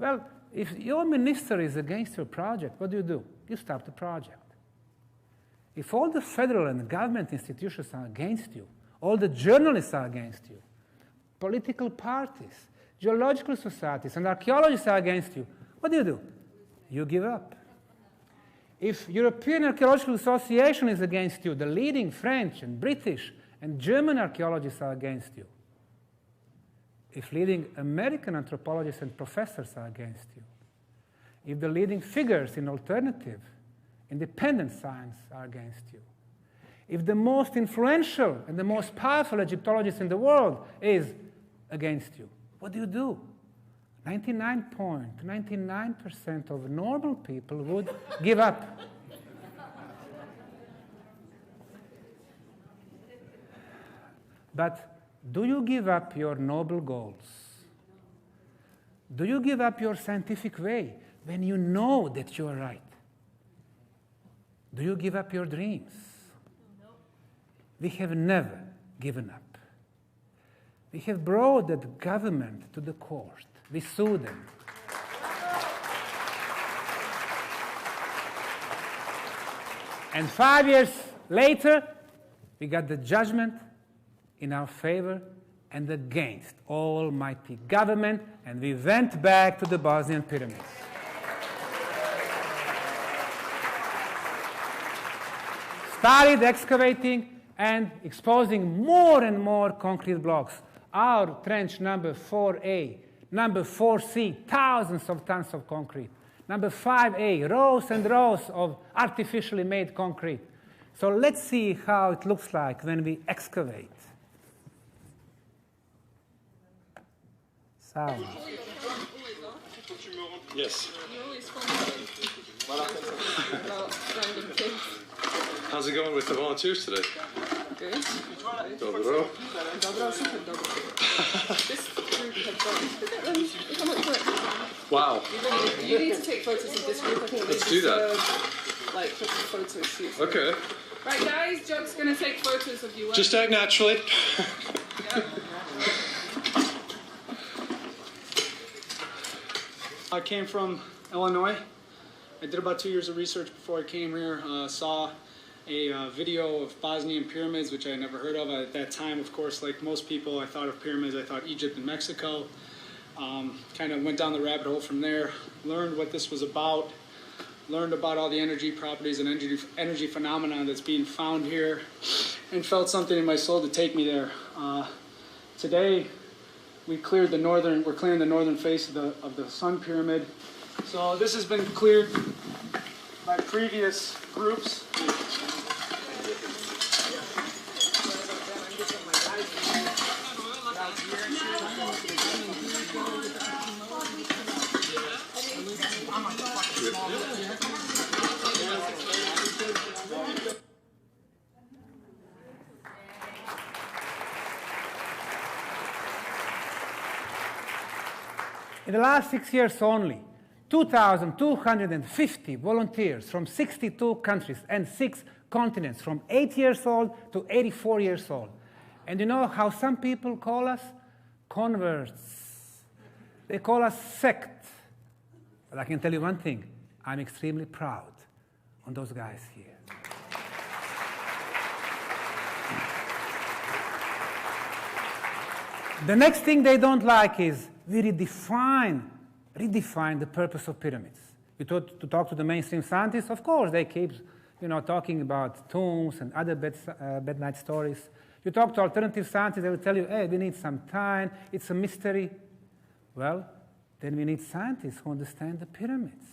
Well, if your minister is against your project, what do? You stop the project. If all the federal and government institutions are against you, all the journalists are against you, political parties, geological societies, and archaeologists are against you, what do? You give up. If European Archaeological Association is against you, the leading French and British and German archaeologists are against you. If leading American anthropologists and professors are against you. If the leading figures in alternative, independent science are against you. If the most influential and the most powerful Egyptologist in the world is against you, what do? 99.99% of normal people would give up. But do you give up your noble goals? Do you give up your scientific way when you know that you are right? Do you give up your dreams? No. We have never given up. We have brought that government to the court. We sued them. And 5 years later, we got the judgment in our favor and against almighty government, and we went back to the Bosnian pyramids. Started excavating and exposing more and more concrete blocks. Our trench number 4A, number 4C, thousands of tons of concrete. Number 5A, rows and rows of artificially made concrete. So let's see how it looks like when we excavate. Sound. Yes. How's it going with the volunteers today? Good. Dobro. Dobro, super dobro. This group have got... Come up. Wow. You need to take photos of this group. I think Let's do that. Like, put some photo shoots. Okay. Right, guys, Jock's going to take photos of you. Just act naturally. Yeah. I came from Illinois. I did about 2 years of research before I came here. Saw a video of Bosnian pyramids, which I had never heard of. At that time, of course, like most people, I thought of pyramids, I thought Egypt and Mexico. Kind of went down the rabbit hole from there, learned what this was about, learned about all the energy properties and energy phenomena that's being found here, and felt something in my soul to take me there. Today, we're clearing the northern face of the Sun Pyramid. So this has been cleared by previous groups. In the last 6 years only, 2,250 volunteers from 62 countries and 6 continents, from 8 years old to 84 years old. And you know how some people call us? Converts. They call us sect. But I can tell you one thing, I'm extremely proud on those guys here. The next thing they don't like is we redefine the purpose of pyramids. You talk to the mainstream scientists, of course, they keep talking about tombs and other bad night stories. You talk to alternative scientists, they will tell you, hey, we need some time, it's a mystery. Well, then we need scientists who understand the pyramids.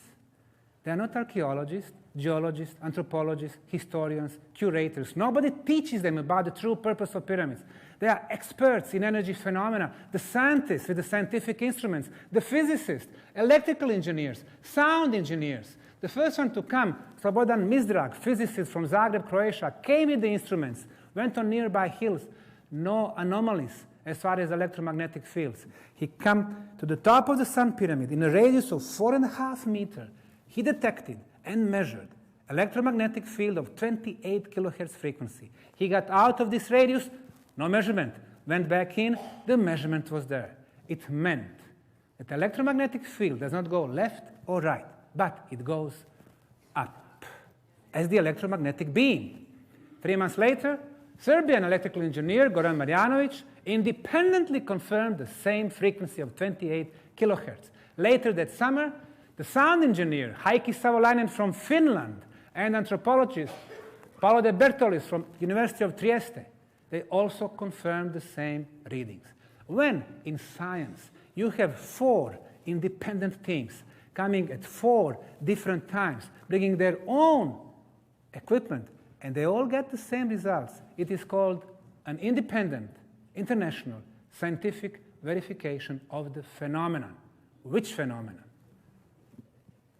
They are not archaeologists, geologists, anthropologists, historians, curators. Nobody teaches them about the true purpose of pyramids. They are experts in energy phenomena, the scientists with the scientific instruments, the physicists, electrical engineers, sound engineers. The first one to come, Slobodan Mizdrag, physicist from Zagreb, Croatia, came with the instruments, went on nearby hills, no anomalies as far as electromagnetic fields. He came to the top of the Sun Pyramid in a radius of 4.5 meters. He detected and measured electromagnetic field of 28 kilohertz frequency. He got out of this radius, no measurement. Went back in, the measurement was there. It meant that the electromagnetic field does not go left or right, but it goes up as the electromagnetic beam. 3 months later, Serbian electrical engineer Goran Marjanovic independently confirmed the same frequency of 28 kilohertz. Later that summer, the sound engineer Heikki Savolainen from Finland and anthropologist Paolo De Bertolis from University of Trieste, they also confirmed the same readings. When in science you have 4 independent teams coming at 4 different times, bringing their own equipment, and they all get the same results, it is called an independent, international, scientific verification of the phenomenon. Which phenomenon?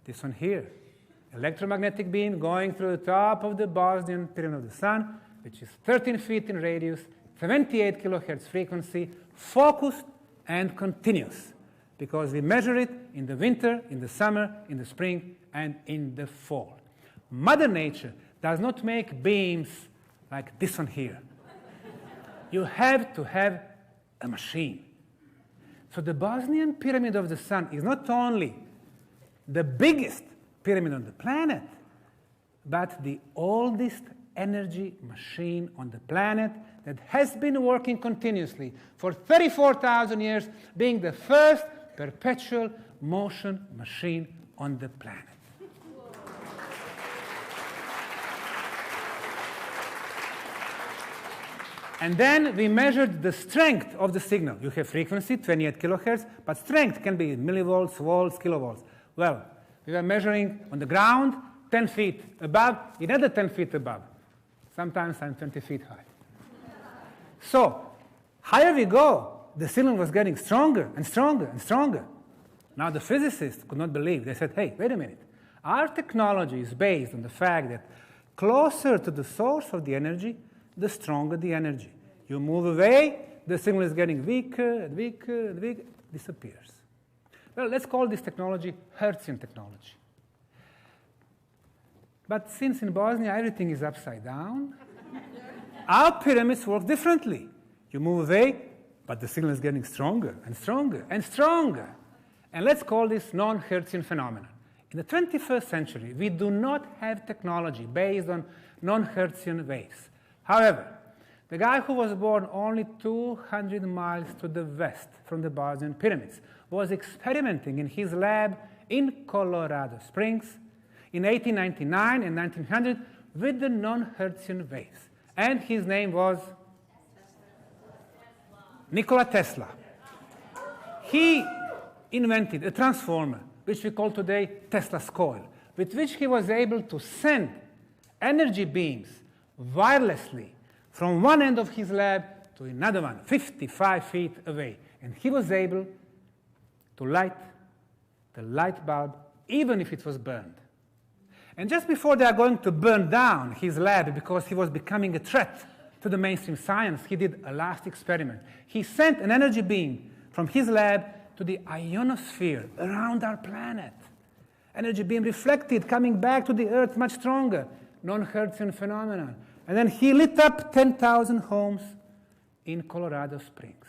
This one here. Electromagnetic beam going through the top of the Bosnian Pyramid of the Sun, which is 13 feet in radius, 78 kilohertz frequency, focused and continuous, because we measure it in the winter, in the summer, in the spring, and in the fall. Mother Nature does not make beams like this one here. You have to have a machine. So the Bosnian Pyramid of the Sun is not only the biggest pyramid on the planet, but the oldest energy machine on the planet that has been working continuously for 34,000 years, being the first perpetual motion machine on the planet. And then we measured the strength of the signal. You have frequency, 28 kilohertz, but strength can be millivolts, volts, kilovolts. Well, We were measuring on the ground, 10 feet above, another 10 feet above. Sometimes I'm 20 feet high. So, higher we go, the signal was getting stronger and stronger and stronger. Now the physicists could not believe. They said, hey, wait a minute. Our technology is based on the fact that closer to the source of the energy, the stronger the energy. You move away, the signal is getting weaker and weaker and weaker, disappears. Well, let's call this technology Hertzian technology. But since in Bosnia everything is upside down, our pyramids work differently. You move away, but the signal is getting stronger and stronger and stronger. And let's call this non-Hertzian phenomenon. In the 21st century, we do not have technology based on non-Hertzian waves. However, the guy who was born only 200 miles to the west from the Bosnian pyramids was experimenting in his lab in Colorado Springs in 1899 and 1900 with the non-Hertzian waves. And his name was Nikola Tesla. He invented a transformer, which we call today Tesla's coil, with which he was able to send energy beams wirelessly from one end of his lab to another one, 55 feet away. And he was able to light the light bulb even if it was burned. And just before they are going to burn down his lab because he was becoming a threat to the mainstream science, he did a last experiment. He sent an energy beam from his lab to the ionosphere around our planet. Energy beam reflected, coming back to the Earth much stronger. Non-Hertzian phenomenon. And then he lit up 10,000 homes in Colorado Springs.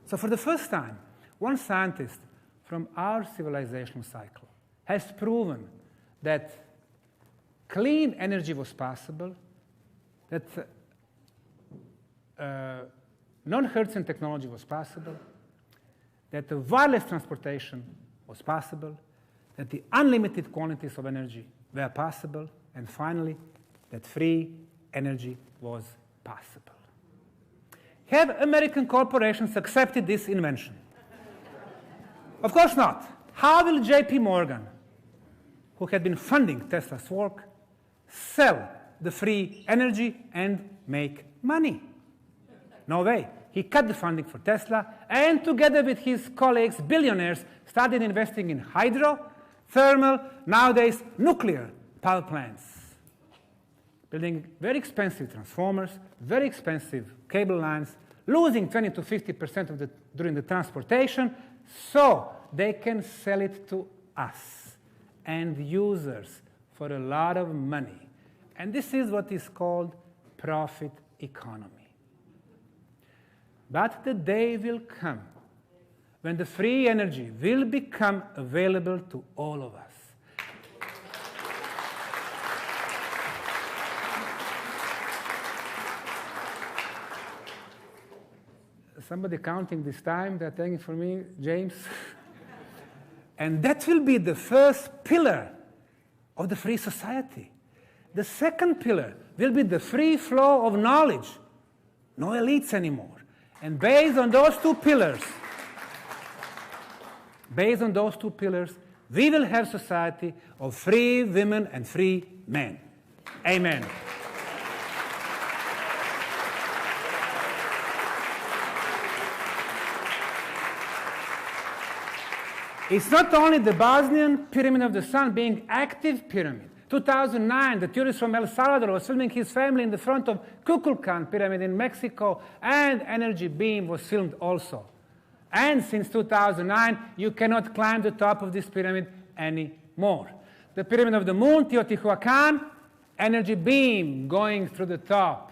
So for the first time, one scientist from our civilizational cycle has proven that clean energy was possible, that non-Hertzian technology was possible, that the wireless transportation was possible, that the unlimited quantities of energy were possible, and finally, that free energy was possible. Have American corporations accepted this invention? Of course not. How will J.P. Morgan, who had been funding Tesla's work, sell the free energy and make money? No way. He cut the funding for Tesla, and together with his colleagues, billionaires, started investing in hydro, thermal, nowadays nuclear power plants, building very expensive transformers, very expensive cable lines, losing 20 to 50% during the transportation, so they can sell it to us and users for a lot of money. And this is what is called profit economy. But the day will come when the free energy will become available to all of us. Somebody counting this time, they're taking for me, James. And that will be the first pillar of the free society. The second pillar will be the free flow of knowledge. No elites anymore. And based on those two pillars, we will have society of free women and free men. Amen. It's not only the Bosnian Pyramid of the Sun being active pyramid. 2009, the tourist from El Salvador was filming his family in the front of Kukulkan Pyramid in Mexico, and energy beam was filmed also. And since 2009, you cannot climb the top of this pyramid anymore. The Pyramid of the Moon, Teotihuacan, energy beam going through the top.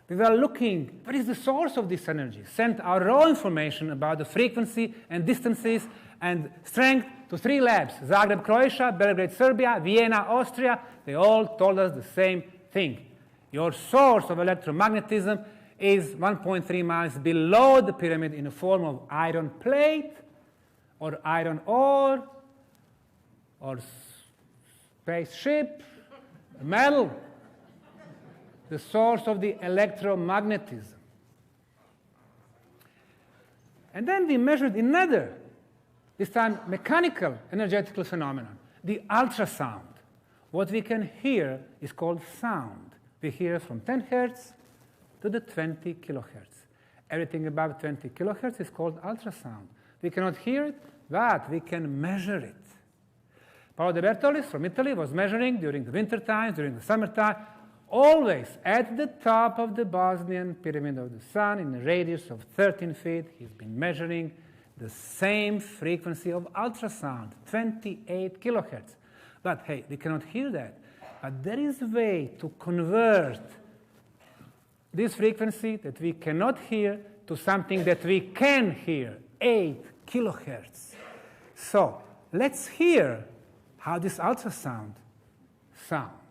We were looking, what is the source of this energy? Sent our raw information about the frequency and distances and strength to 3 labs, Zagreb, Croatia, Belgrade, Serbia, Vienna, Austria. They all told us the same thing. Your source of electromagnetism is 1.3 miles below the pyramid in the form of iron plate or iron ore or spaceship, metal. The source of the electromagnetism. And then we measured another this time mechanical energetical phenomenon, the ultrasound. What we can hear is called sound. We hear from 10 hertz to the 20 kilohertz. Everything above 20 kilohertz is called ultrasound. We cannot hear it, but we can measure it. Paolo De Bertolis from Italy was measuring during the winter times, during the summertime, always at the top of the Bosnian Pyramid of the Sun in a radius of 13 feet. He's been measuring the same frequency of ultrasound, 28 kilohertz. But hey, we cannot hear that. But there is a way to convert this frequency that we cannot hear to something that we can hear, 8 kilohertz. So let's hear how this ultrasound sounds.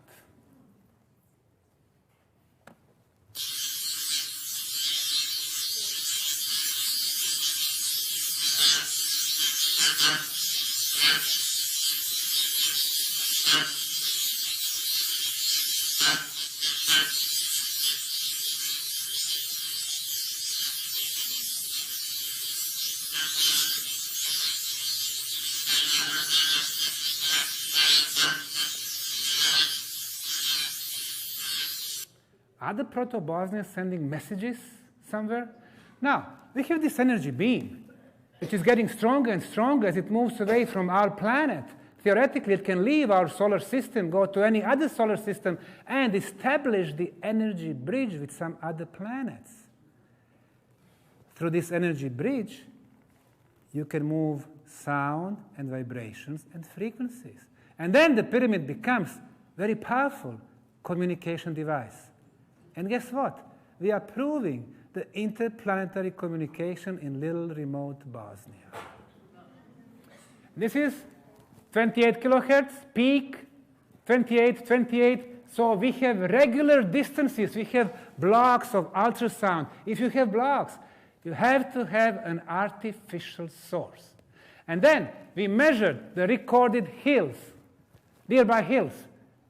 Are the Proto-Bosnians sending messages somewhere? Now, we have this energy beam, which is getting stronger and stronger as it moves away from our planet. Theoretically, it can leave our solar system, go to any other solar system, and establish the energy bridge with some other planets. Through this energy bridge, you can move sound and vibrations and frequencies. And then the pyramid becomes a very powerful communication device. And guess what? We are proving the interplanetary communication in little remote Bosnia. This is 28 kilohertz, peak, 28, 28. So we have regular distances. We have blocks of ultrasound. If you have blocks, you have to have an artificial source. And then we measured the recorded hills, nearby hills.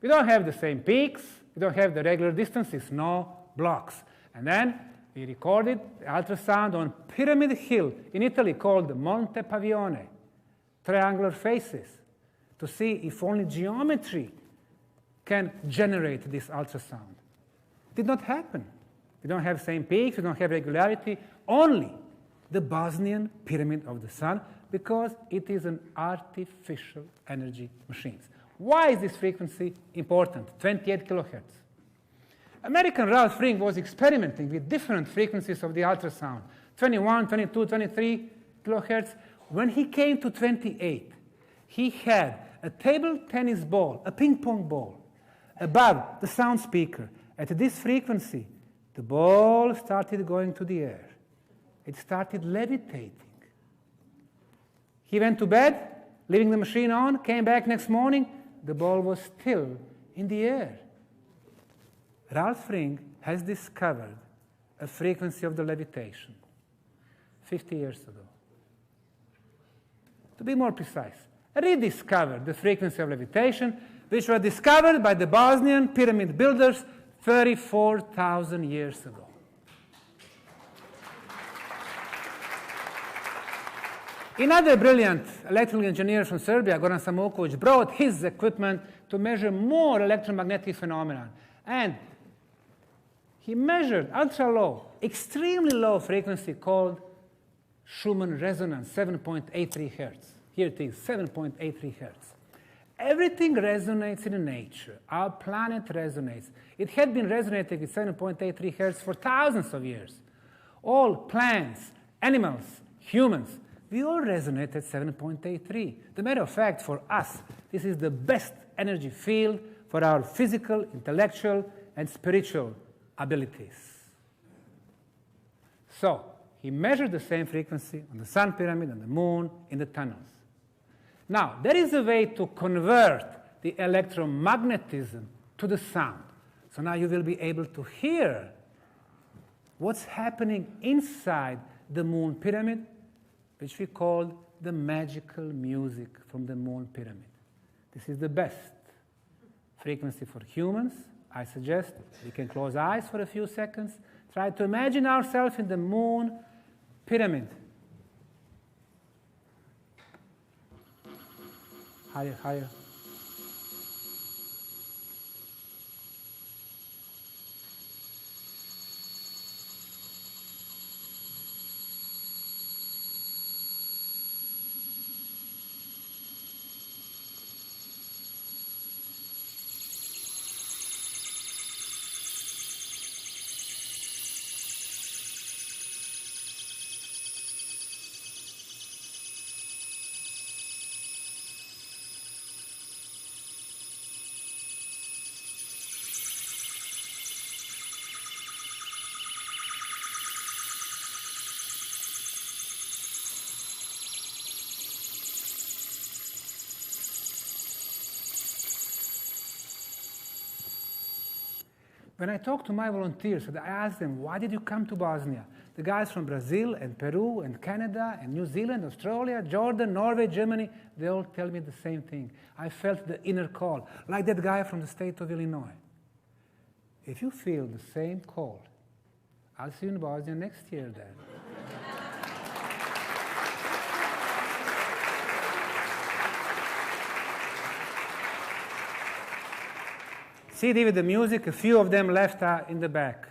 We don't have the same peaks. We don't have the regular distances, no blocks. And then we recorded the ultrasound on Pyramid Hill in Italy called Monte Pavione, triangular faces, to see if only geometry can generate this ultrasound. Did not happen. We don't have same peaks, we don't have regularity, only the Bosnian Pyramid of the Sun, because it is an artificial energy machine. Why is this frequency important? 28 kilohertz. American Ralph Ring was experimenting with different frequencies of the ultrasound, 21, 22, 23 kilohertz. When he came to 28, he had a table tennis ball, a ping pong ball, above the sound speaker. At this frequency, the ball started going to the air. It started levitating. He went to bed, leaving the machine on, came back next morning, the ball was still in the air. Ralph Ring has discovered a frequency of the levitation 50 years ago. To be more precise, rediscovered the frequency of levitation, which were discovered by the Bosnian pyramid builders 34,000 years ago. Another brilliant electrical engineer from Serbia, Goran Samukovic, brought his equipment to measure more electromagnetic phenomena. And he measured ultra-low, extremely low frequency called Schumann resonance, 7.83 hertz. Here it is, 7.83 hertz. Everything resonates in nature. Our planet resonates. It had been resonating with 7.83 hertz for thousands of years. All plants, animals, humans, we all resonate at 7.83. As a matter of fact, for us, this is the best energy field for our physical, intellectual, and spiritual abilities. So, he measured the same frequency on the Sun pyramid, on the Moon, in the tunnels. Now, there is a way to convert the electromagnetism to the sound. So now you will be able to hear what's happening inside the Moon pyramid, which we call the magical music from the Moon pyramid. This is the best frequency for humans. I suggest we can close eyes for a few seconds. Try to imagine ourselves in the Moon pyramid. Higher, higher. When I talk to my volunteers, I ask them, why did you come to Bosnia? The guys from Brazil and Peru and Canada and New Zealand, Australia, Jordan, Norway, Germany, they all tell me the same thing. I felt the inner call, like that guy from the state of Illinois. If you feel the same call, I'll see you in Bosnia next year then. CD with the music, a few of them left in the back.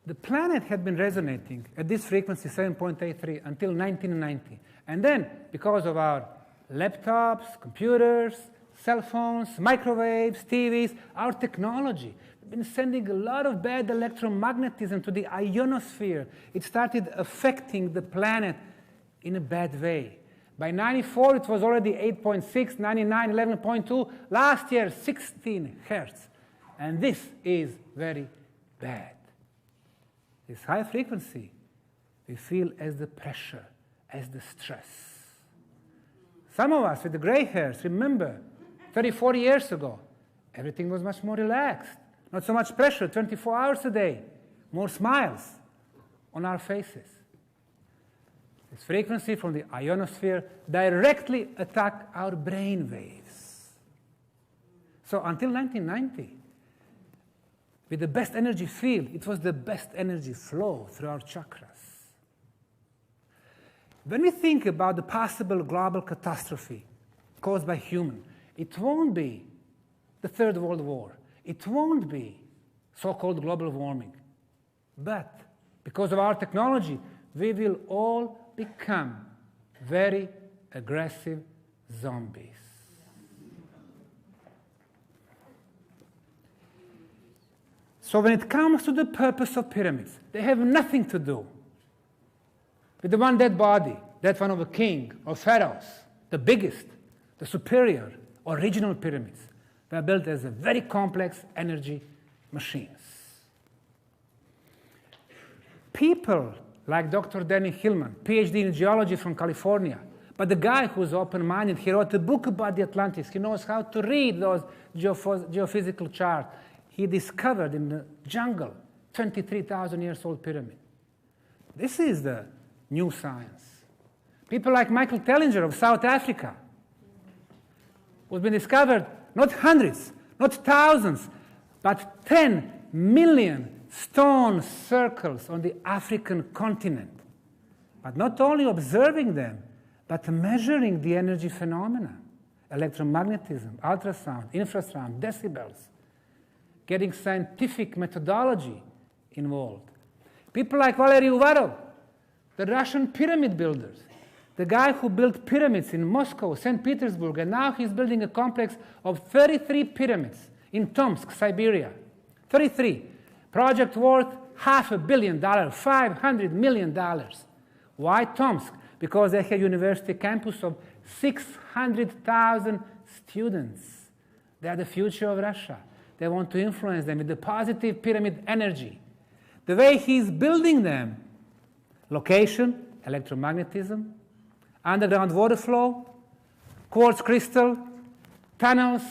The planet had been resonating at this frequency, 7.83, until 1990. And then, because of our laptops, computers, cell phones, microwaves, TVs, our technology, we've been sending a lot of bad electromagnetism to the ionosphere. It started affecting the planet in a bad way. By 94, it was already 8.6, 99, 11.2. Last year, 16 hertz. And this is very bad. This high frequency, we feel as the pressure, as the stress. Some of us with the gray hairs remember 30, 40 years ago, everything was much more relaxed. Not so much pressure, 24 hours a day. More smiles on our faces. This frequency from the ionosphere directly attack our brain waves. So until 1990, with the best energy field, it was the best energy flow through our chakras. When we think about the possible global catastrophe caused by human, it won't be the Third World War. It won't be so-called global warming. But because of our technology, we will all become very aggressive zombies. So when it comes to the purpose of pyramids, they have nothing to do with the one dead body, that one of a king or pharaohs, the biggest, the superior, original pyramids. They are built as a very complex energy machines. People like Dr. Danny Hillman, PhD in geology from California, but the guy who's open-minded, he wrote a book about the Atlantis. He knows how to read those geophysical charts. He discovered in the jungle 23,000 years old pyramid. This is the new science. People like Michael Tellinger of South Africa, who's been discovered not hundreds, not thousands, but 10 million stone circles on the African continent. But not only observing them, but measuring the energy phenomena, electromagnetism, ultrasound, infrasound, decibels, getting scientific methodology involved. People like Valery Uvarov, the Russian pyramid builders, the guy who built pyramids in Moscow, St. Petersburg, and now he's building a complex of 33 pyramids in Tomsk, Siberia. 33. Project worth $500 million, $500 million. Why Tomsk? Because they have a university campus of 600,000 students. They are the future of Russia. They want to influence them with the positive pyramid energy. The way he's building them, location, electromagnetism, underground water flow, quartz crystal, tunnels,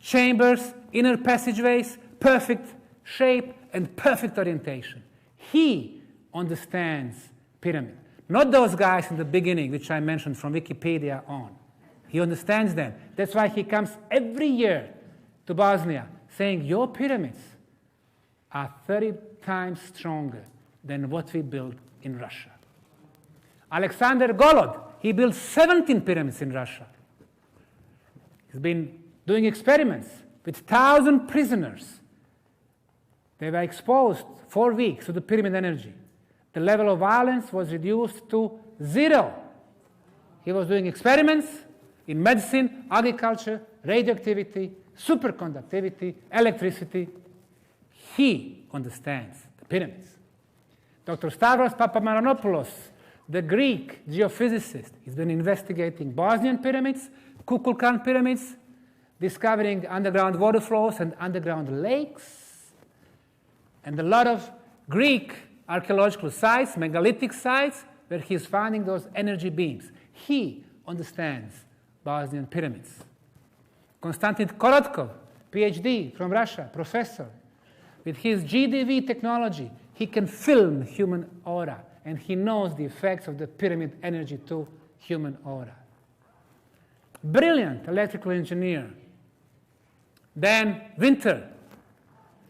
chambers, inner passageways, perfect shape and perfect orientation. He understands pyramid. Not those guys in the beginning, which I mentioned from Wikipedia on. He understands them. That's why he comes every year to Bosnia saying, your pyramids are 30 times stronger than what we built in Russia. Alexander Golod, he built 17 pyramids in Russia. He's been doing experiments with 1,000 prisoners. They were exposed 4 weeks to the pyramid energy. The level of violence was reduced to 0. He was doing experiments in medicine, agriculture, radioactivity, superconductivity, electricity. He understands the pyramids. Dr. Stavros Papamanopoulos, the Greek geophysicist, he's been investigating Bosnian pyramids, Kukulkan pyramids, discovering underground water flows and underground lakes, and a lot of Greek archaeological sites, megalithic sites, where he's finding those energy beams. He understands Bosnian pyramids. Konstantin Korotkov, PhD from Russia, professor. With his GDV technology, he can film human aura, and he knows the effects of the pyramid energy to human aura. Brilliant electrical engineer. Dan Winter.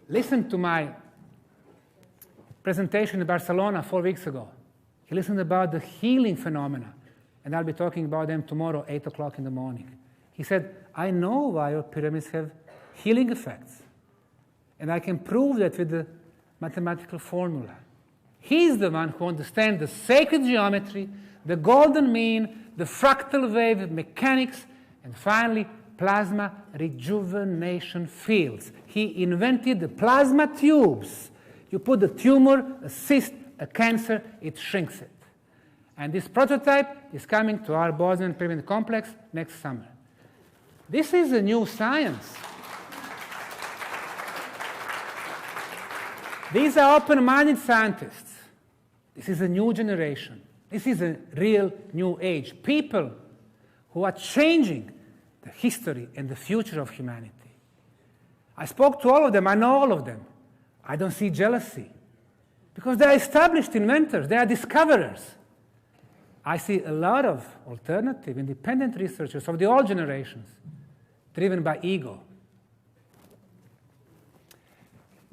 Listen to my presentation in Barcelona 4 weeks ago. He listened about the healing phenomena, and I'll be talking about them tomorrow, 8 o'clock in the morning. He said, I know why your pyramids have healing effects, and I can prove that with the mathematical formula. He's the one who understands the sacred geometry, the golden mean, the fractal wave mechanics, and finally, plasma rejuvenation fields. He invented the plasma tubes. You put a tumor, a cyst, a cancer, it shrinks it. And this prototype is coming to our Bosnian Pyramid Complex next summer. This is a new science. These are open-minded scientists. This is a new generation. This is a real new age. People who are changing the history and the future of humanity. I spoke to all of them. I know all of them. I don't see jealousy, because they are established inventors. They are discoverers. I see a lot of alternative, independent researchers of the old generations, driven by ego.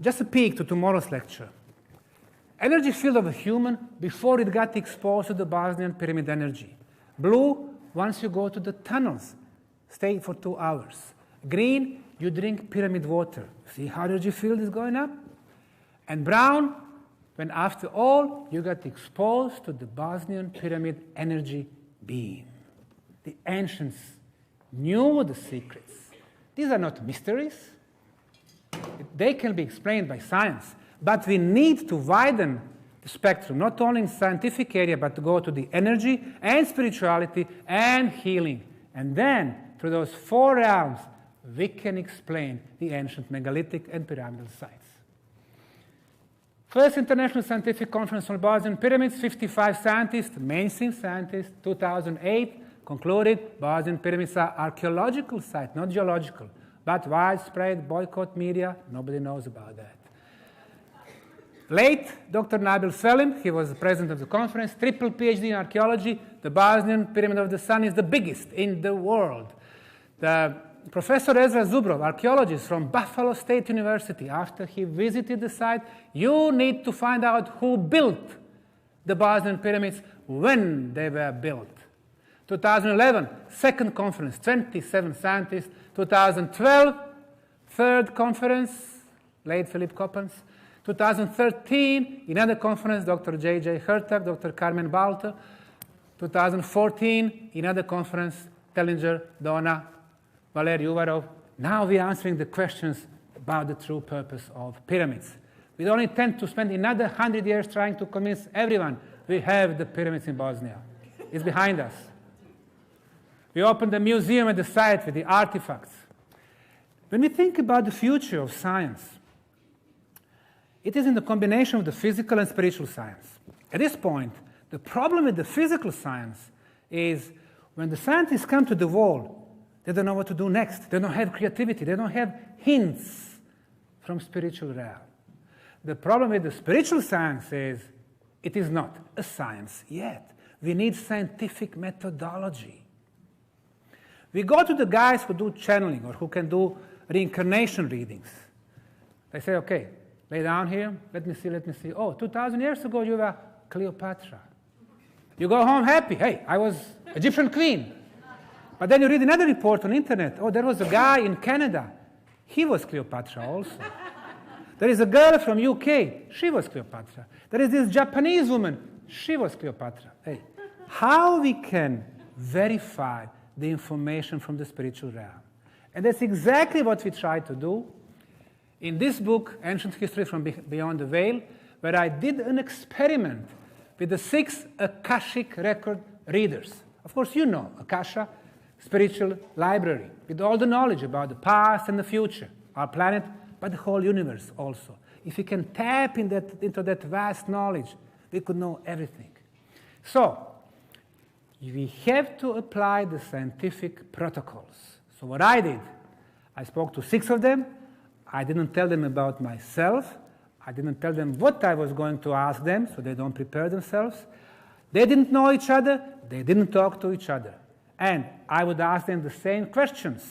Just a peek to tomorrow's lecture. Energy field of a human before it got exposed to the Bosnian pyramid energy. Blue, once you go to the tunnels, stay for 2 hours. Green, you drink pyramid water. See how the energy field is going up? And brown, when after all you got exposed to the Bosnian pyramid energy beam. The ancients knew the secrets. These are not mysteries. They can be explained by science. But we need to widen the spectrum, not only in scientific area, but to go to the energy and spirituality and healing. And then, through those 4 realms, we can explain the ancient megalithic and pyramidal sites. First International Scientific Conference on Bosnian Pyramids, 55 scientists, mainstream scientists, 2008, concluded Bosnian pyramids are archaeological sites, not geological, but widespread boycott media, nobody knows about that. Late Dr. Nabil Selim, he was the president of the conference, triple PhD in archaeology. The Bosnian Pyramid of the Sun is the biggest in the world. The Professor Ezra Zubrov, archaeologist from Buffalo State University, after he visited the site, you need to find out who built the Bosnian pyramids, when they were built. 2011, second conference, 27 scientists. 2012, third conference, late Philip Coppens. 2013, another conference, Dr. J.J. Hertog, Dr. Carmen Balter. 2014, another conference, Tellinger, Donna, Valery Uvarov. Now we are answering the questions about the true purpose of pyramids. We don't intend to spend another 100 years trying to convince everyone we have the pyramids in Bosnia. It's behind us. We opened a museum at the site with the artifacts. When we think about the future of science, it is in the combination of the physical and spiritual science. At this point, the problem with the physical science is when the scientists come to the wall, they don't know what to do next. They don't have creativity. They don't have hints from spiritual realm. The problem with the spiritual science is it is not a science yet. We need scientific methodology. We go to the guys who do channeling or who can do reincarnation readings. They say, okay, lay down here, let me see. Oh, 2,000 years ago you were Cleopatra. You go home happy. Hey, I was Egyptian queen. But then you read another report on the internet. Oh, there was a guy in Canada. He was Cleopatra also. There is a girl from UK. She was Cleopatra. There is this Japanese woman. She was Cleopatra. Hey, how we can verify the information from the spiritual realm? And that's exactly what we try to do in this book, Ancient History from Beyond the Veil, where I did an experiment with the 6 Akashic record readers. Of course, you know Akasha, spiritual library, with all the knowledge about the past and the future, our planet, but the whole universe also. If we can tap into that vast knowledge, we could know everything. So, we have to apply the scientific protocols. So what I did, I spoke to 6 of them. I didn't tell them about myself. I didn't tell them what I was going to ask them, so they don't prepare themselves. They didn't know each other. They didn't talk to each other. And I would ask them the same questions.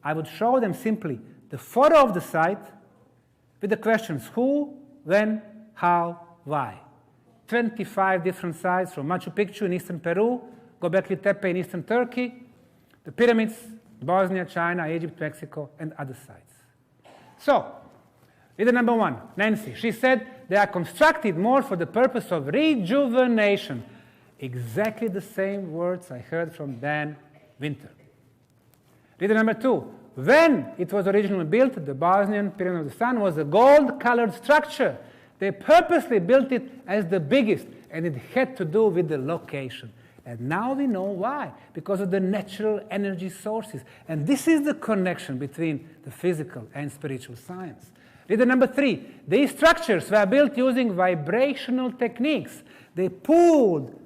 I would show them simply the photo of the site with the questions who, when, how, why. 25 different sites from Machu Picchu in eastern Peru, Göbekli Tepe in eastern Turkey, the pyramids, Bosnia, China, Egypt, Mexico, and other sites. So, reader number 1, Nancy. She said they are constructed more for the purpose of rejuvenation. Exactly the same words I heard from Dan Winter. Reader number 2. When it was originally built, the Bosnian Pyramid of the Sun was a gold-colored structure. They purposely built it as the biggest, and it had to do with the location. And now we know why, because of the natural energy sources. And this is the connection between the physical and spiritual science. Reader number 3. These structures were built using vibrational techniques. They pulled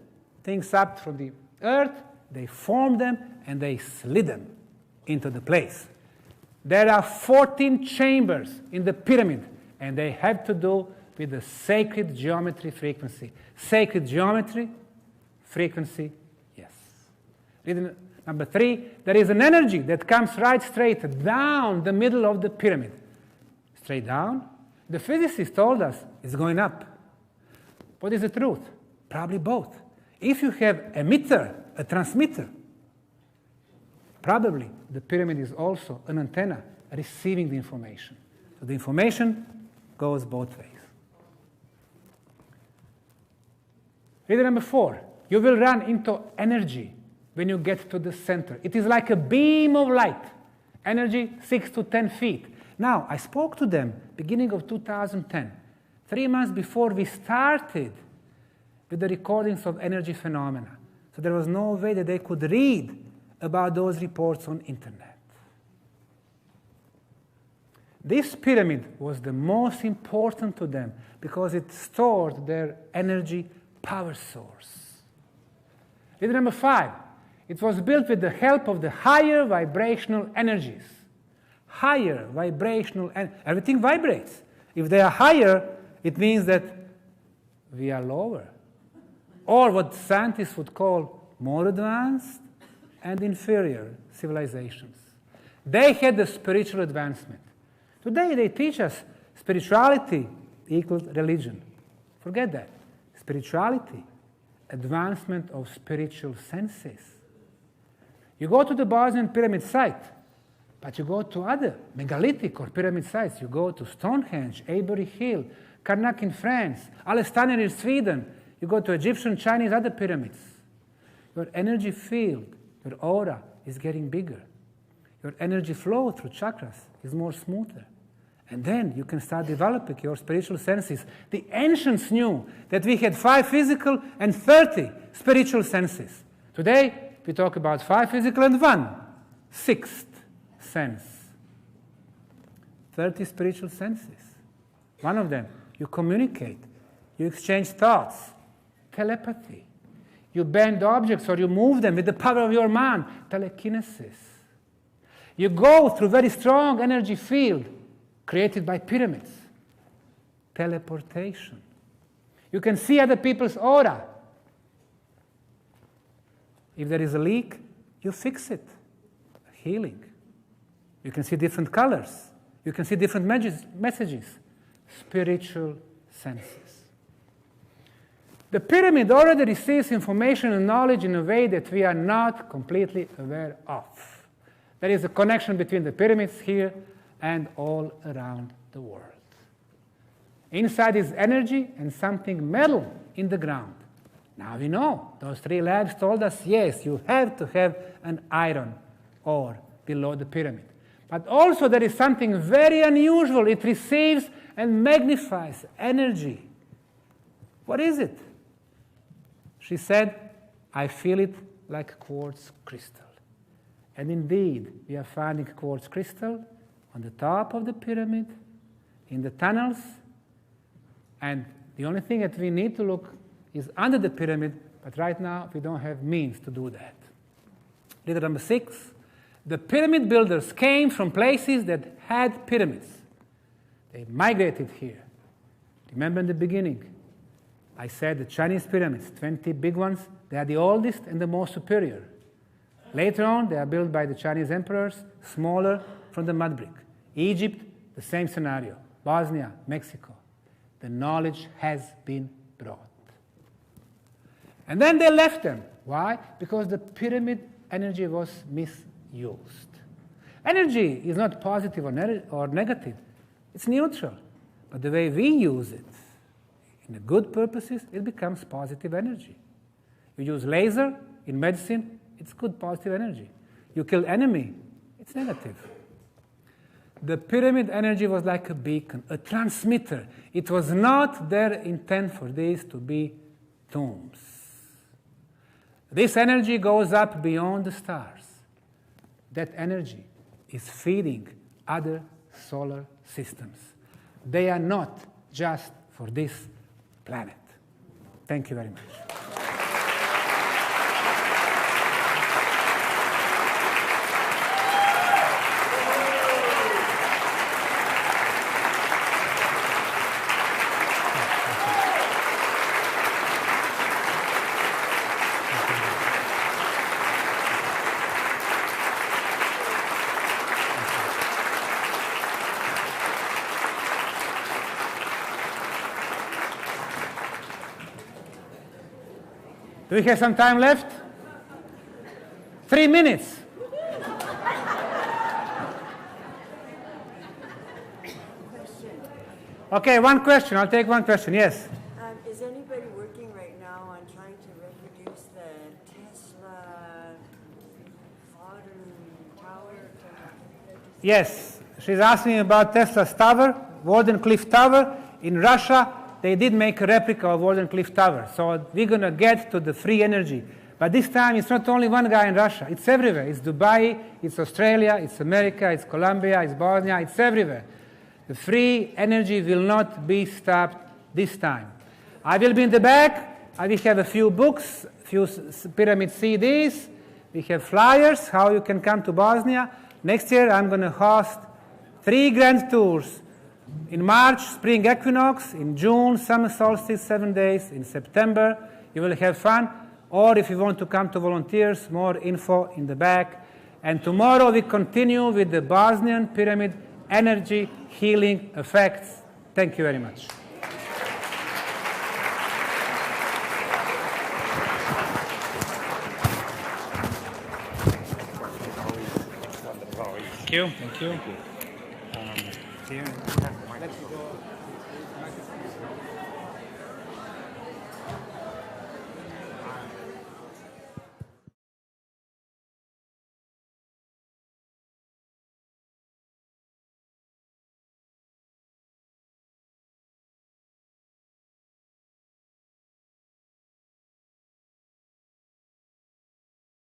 things up from the earth, they formed them, and they slid them into the place. There are 14 chambers in the pyramid, and they have to do with the sacred geometry frequency. Sacred geometry, frequency, yes. Reason number 3, there is an energy that comes right straight down the middle of the pyramid. Straight down. The physicists told us it's going up. What is the truth? Probably both. If you have emitter, a transmitter, probably the pyramid is also an antenna receiving the information. So the information goes both ways. Reader number 4. You will run into energy when you get to the center. It is like a beam of light. Energy 6 to 10 feet. Now, I spoke to them beginning of 2010, 3 months before we started with the recordings of energy phenomena. So there was no way that they could read about those reports on internet. This pyramid was the most important to them because it stored their energy power source. Reader number 5. It was built with the help of the higher vibrational energies. Higher vibrational, everything vibrates. If they are higher, it means that we are lower. Or what scientists would call more advanced and inferior civilizations. They had the spiritual advancement. Today they teach us spirituality equals religion. Forget that. Spirituality, advancement of spiritual senses. You go to the Bosnian pyramid site, but you go to other megalithic or pyramid sites. You go to Stonehenge, Avebury Hill, Karnak in France, Alestaner in Sweden. You go to Egyptian, Chinese, other pyramids. Your energy field, your aura is getting bigger. Your energy flow through chakras is more smoother. And then you can start developing your spiritual senses. The ancients knew that we had 5 physical and 30 spiritual senses. Today, we talk about 5 physical and 1 sixth sense. 30 spiritual senses. One of them, you communicate, you exchange thoughts, telepathy. You bend objects or you move them with the power of your mind, telekinesis. You go through very strong energy field created by pyramids, teleportation. You can see other people's aura. If there is a leak, you fix it. Healing. You can see different colors. You can see different messages. Spiritual senses. The pyramid already receives information and knowledge in a way that we are not completely aware of. There is a connection between the pyramids here and all around the world. Inside is energy and something metal in the ground. Now we know. Those 3 labs told us, yes, you have to have an iron ore below the pyramid. But also there is something very unusual. It receives and magnifies energy. What is it? She said, I feel it like quartz crystal. And indeed, we are finding quartz crystal on the top of the pyramid, in the tunnels, and the only thing that we need to look is under the pyramid, but right now we don't have means to do that. Leader number 6, the pyramid builders came from places that had pyramids. They migrated here. Remember in the beginning, I said the Chinese pyramids, 20 big ones, they are the oldest and the most superior. Later on, they are built by the Chinese emperors, smaller from the mud brick. Egypt, the same scenario. Bosnia, Mexico. The knowledge has been brought. And then they left them. Why? Because the pyramid energy was misused. Energy is not positive or negative. It's neutral. But the way we use it, in the good purposes, it becomes positive energy. You use laser in medicine, it's good positive energy. You kill enemy, it's negative. The pyramid energy was like a beacon, a transmitter. It was not their intent for these to be tombs. This energy goes up beyond the stars. That energy is feeding other solar systems. They are not just for this planet. Thank you very much. Do we have some time left? 3 minutes. Okay, one question. I'll take one question. Yes. Is anybody working right now on trying to reproduce the Tesla modern tower? Yes. She's asking about Tesla's tower, Warden Cliff Tower in Russia. They did make a replica of Warden Cliff Tower. So we're going to get to the free energy. But this time, it's not only one guy in Russia. It's everywhere. It's Dubai, it's Australia, it's America, it's Colombia, it's Bosnia, it's everywhere. The free energy will not be stopped this time. I will be in the back. I will have a few books, few pyramid CDs. We have flyers, how you can come to Bosnia. Next year, I'm going to host 3 grand tours. In March, spring equinox. In June, summer solstice, 7 days. In September, you will have fun. Or if you want to come to volunteers, more info in the back. And tomorrow we continue with the Bosnian pyramid energy healing effects. Thank you very much. Thank you. Thank you. Here. Let's go.